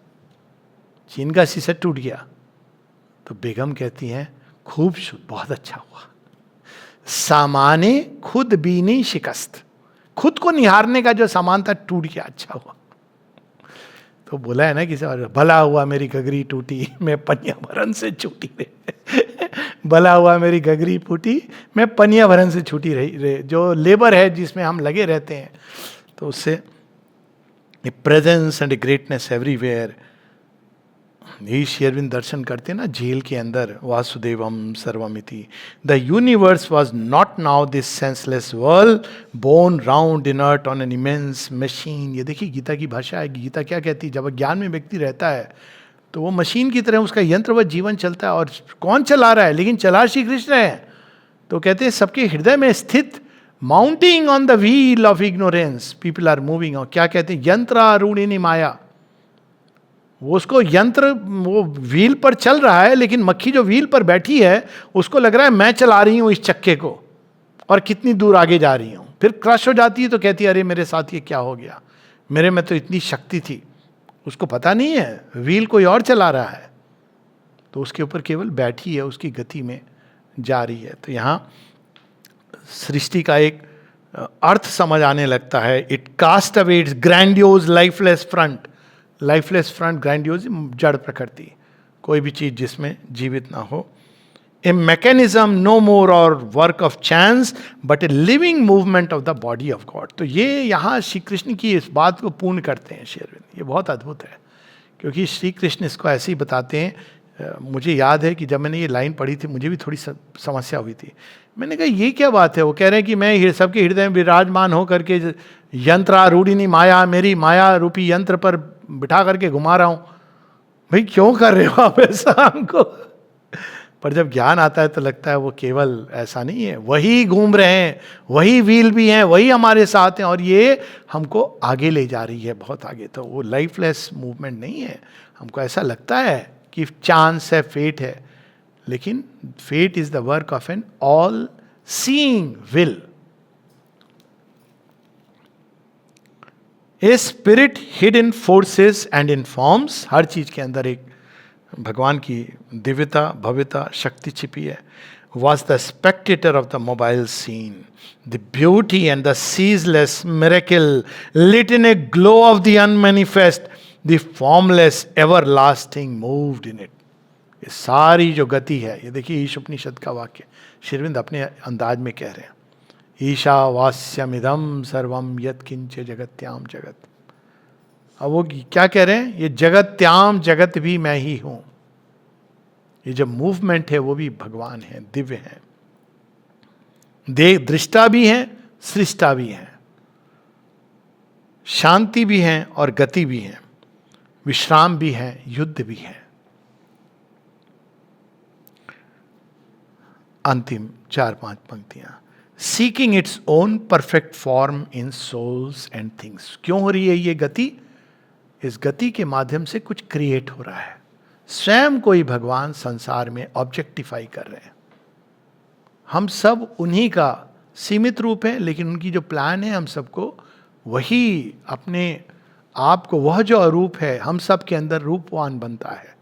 चीन का शीशा टूट गया। तो बेगम कहती हैं खूब शुद्ध, बहुत अच्छा हुआ। सामाने खुद बीनी शिकस्त, खुद को निहारने का जो सामान था टूट गया, अच्छा हुआ। तो बोला है ना किसी और, भला हुआ मेरी गगरी टूटी मैं पनिया भरन से छूटी रही। भला हुआ मेरी गगरी फूटी मैं पनिया भरन से छूटी रही। जो लेबर है जिसमें हम लगे रहते हैं, तो उससे ए presence and a greatness everywhere. यही शेरविंद दर्शन करते हैं ना झील के अंदर, वासुदेवम सर्वमिति। The universe was not now this senseless world borne round inert on an immense machine. ये देखिए गीता की भाषा है। गीता क्या कहती है, जब ज्ञान में व्यक्ति रहता है तो वो मशीन की तरह उसका यंत्रवत जीवन चलता है। और कौन चला रहा है, लेकिन चला श्री कृष्ण है। तो कहते हैं सबके हृदय में स्थित, mounting on the wheel of ignorance people are moving. और क्या कहते हैं, यंत्रारूढ़िनी माया। वो उसको यंत्र, वो व्हील पर चल रहा है, लेकिन मक्खी जो व्हील पर बैठी है उसको लग रहा है मैं चला रही हूं इस चक्के को और कितनी दूर आगे जा रही हूं। फिर क्रश हो जाती है तो कहती है अरे मेरे साथ ये क्या हो गया, मेरे में तो इतनी शक्ति थी। उसको पता नहीं है व्हील कोई और चला रहा है, तो उसके ऊपर केवल बैठी है, उसकी गति में जा रही है। तो यहाँ सृष्टि का एक अर्थ समझ आने लगता है। It cast away its grandiose lifeless front. Lifeless front, grandiose जड़ प्रकृति, कोई भी चीज जिसमें जीवित ना हो। ए मैकेनिज्म नो मोर और work of chance but a living movement of the body of God. तो ये यहाँ श्री कृष्ण की इस बात को पूर्ण करते हैं शेरविंद। ये बहुत अद्भुत है, क्योंकि श्री कृष्ण इसको ऐसे ही बताते हैं। मुझे याद है कि जब मैंने ये लाइन पढ़ी थी मुझे भी थोड़ी समस्या हुई थी। मैंने कहा ये क्या बात है, वो कह रहे हैं कि मैं सबके हृदय में विराजमान हो करके यंत्रारूढ़िनी माया, मेरी माया रूपी यंत्र पर बिठा करके घुमा रहा हूं। भाई क्यों कर रहे हो आप ऐसा हमको? पर जब ज्ञान आता है तो लगता है वो केवल ऐसा नहीं है, वही घूम रहे हैं, वही व्हील भी हैं, वही हमारे साथ हैं, और ये हमको आगे ले जा रही है, बहुत आगे। तो वो लाइफलेस मूवमेंट नहीं है। हमको ऐसा लगता है कि चांस है, फेट है, लेकिन fate is the work of an all seeing will. A spirit hid in forces and in forms, हर चीज के अंदर एक भगवान की दिव्यता, भव्यता, शक्ति छिपी है। Was the spectator of the mobile scene, the beauty and the ceaseless miracle lit in a glow of the unmanifest, the formless everlasting moved in it. ये सारी जो गति है, ये देखिए ईश उपनिषद का वाक्य, श्रीअरविंद अपने अंदाज में कह रहे हैं, ईशावास्यमिदं सर्वम यत्किंच जगत्याम जगत। अब वो क्या कह रहे हैं, ये जगत्याम जगत भी मैं ही हूं। ये जो मूवमेंट है वो भी भगवान है, दिव्य है, दृष्टा भी है, सृष्टा भी है, शांति भी है और गति भी है, विश्राम भी है, युद्ध भी है। अंतिम 4-5 पंक्तियां, seeking its own perfect form in souls and things. क्यों हो रही है ये गति? इस गति के माध्यम से कुछ क्रिएट हो रहा है। स्वयं को ही भगवान संसार में ऑब्जेक्टिफाई कर रहे हैं। हम सब उन्हीं का सीमित रूप है, लेकिन उनकी जो प्लान है हम सबको वही अपने आप को, वह जो अरूप है हम सब के अंदर रूपवान बनता है,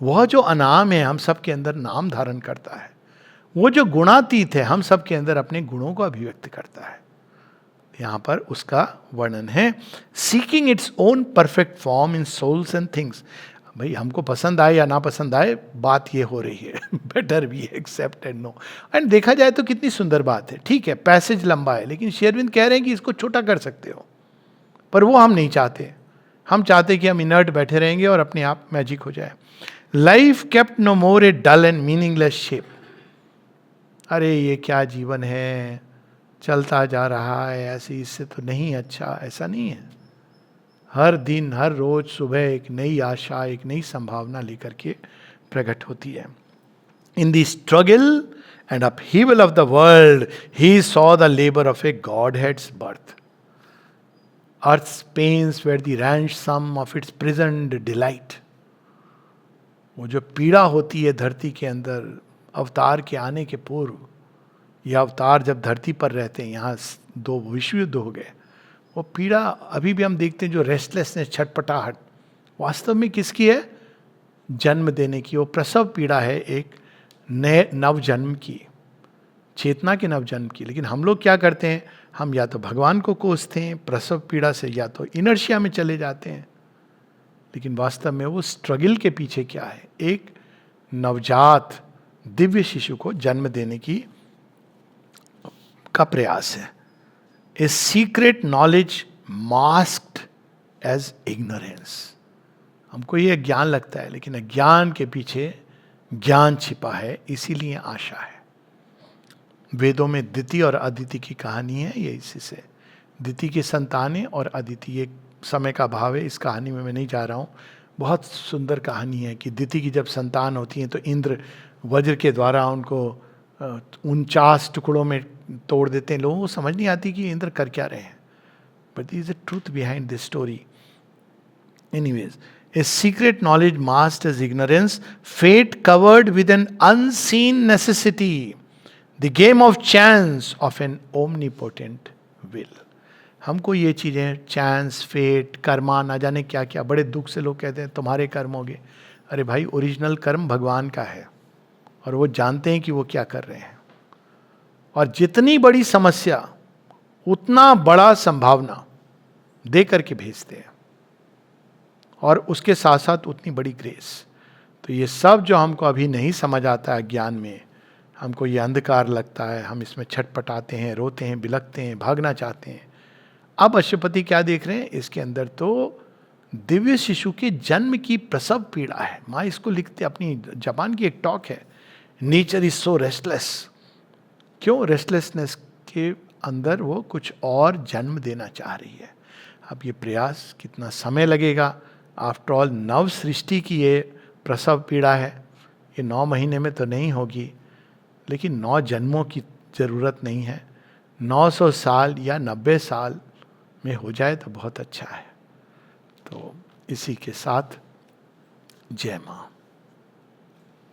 वह जो अनाम है हम सब के अंदर नाम धारण करता है, वो जो गुणातीत है हम सब के अंदर अपने गुणों को अभिव्यक्त करता है। यहां पर उसका वर्णन है, seeking its own perfect form in souls and things. भाई हमको पसंद आए या ना पसंद आए, बात ये हो रही है, better we accept and know. एंड देखा जाए तो कितनी सुंदर बात है। ठीक है, पैसेज लंबा है, लेकिन श्रीअरविंद कह रहे हैं कि इसको छोटा कर सकते हो, पर वो हम नहीं चाहते। हम चाहते कि हम इनर्ट बैठे रहेंगे और अपने आप मैजिक हो जाए। Life kept no more a dull and meaningless shape. अरे ये क्या जीवन है, चलता जा रहा है ऐसे, इससे तो नहीं अच्छा। ऐसा नहीं है। हर दिन, हर रोज सुबह एक नई आशा, एक नई संभावना लेकर के प्रकट होती है। In the struggle and upheaval of the world he saw the labour of a godhead's birth. Earth's pains were the ransom of its present delight। वो जो पीड़ा होती है धरती के अंदर अवतार के आने के पूर्व, यह अवतार जब धरती पर रहते हैं, यहाँ 2 विश्व युद्ध हो गए, वो पीड़ा अभी भी हम देखते हैं, जो रेस्टलेसनेस, छटपटाहट, वास्तव में किसकी है? जन्म देने की। वो प्रसव पीड़ा है एक नए नवजन्म की, चेतना के नवजन्म की। लेकिन हम लोग क्या करते हैं, हम या तो भगवान को कोसते हैं प्रसव पीड़ा से, या तो इनर्शिया में चले जाते हैं। लेकिन वास्तव में वो स्ट्रगल के पीछे क्या है? एक नवजात दिव्य शिशु को जन्म देने की का प्रयास है। A secret knowledge masked as ignorance. हमको ये ज्ञान लगता है, लेकिन अज्ञान के पीछे ज्ञान छिपा है, इसीलिए आशा है। वेदों में दिति और अदिति की कहानी है, ये इसी से। दिति की संतानें और अदिति, ये समय का भाव है, इस कहानी में मैं नहीं जा रहा हूँ। बहुत सुंदर कहानी है कि दिति की जब संतान होती है तो इंद्र वज्र के द्वारा उनको 49 टुकड़ों में तोड़ देते हैं। लोगों को समझ नहीं आती कि इंद्र कर क्या रहे हैं, but is the truth behind this story. Anyways, a secret knowledge masked as ignorance, fate covered with an unseen necessity, the game of chance of an omnipotent will. हमको ये चीज़ें, चांस, फेट, कर्मा, ना जाने क्या क्या, बड़े दुख से लोग कहते हैं तुम्हारे कर्म होंगे। अरे भाई, ओरिजिनल कर्म भगवान का है और वो जानते हैं कि वो क्या कर रहे हैं। और जितनी बड़ी समस्या उतना बड़ा संभावना दे करके भेजते हैं, और उसके साथ साथ उतनी बड़ी ग्रेस। तो ये सब जो हमको अभी नहीं समझ आता है ज्ञान में, हमको ये अंधकार लगता है, हम इसमें छटपटाते हैं, रोते हैं, बिलखते हैं, भागना चाहते हैं। अब अश्वपति क्या देख रहे हैं? इसके अंदर तो दिव्य शिशु के जन्म की प्रसव पीड़ा है। माँ इसको लिखते, अपनी जापान की एक टॉक है, नेचर इज सो रेस्टलेस। क्यों? रेस्टलेसनेस के अंदर वो कुछ और जन्म देना चाह रही है। अब ये प्रयास कितना समय लगेगा? आफ्टर ऑल नव सृष्टि की ये प्रसव पीड़ा है, ये 9 महीने में तो नहीं होगी, लेकिन 9 जन्मों की ज़रूरत नहीं है, 900 साल या 90 साल में हो जाए तो बहुत अच्छा है। तो इसी के साथ जय माँ।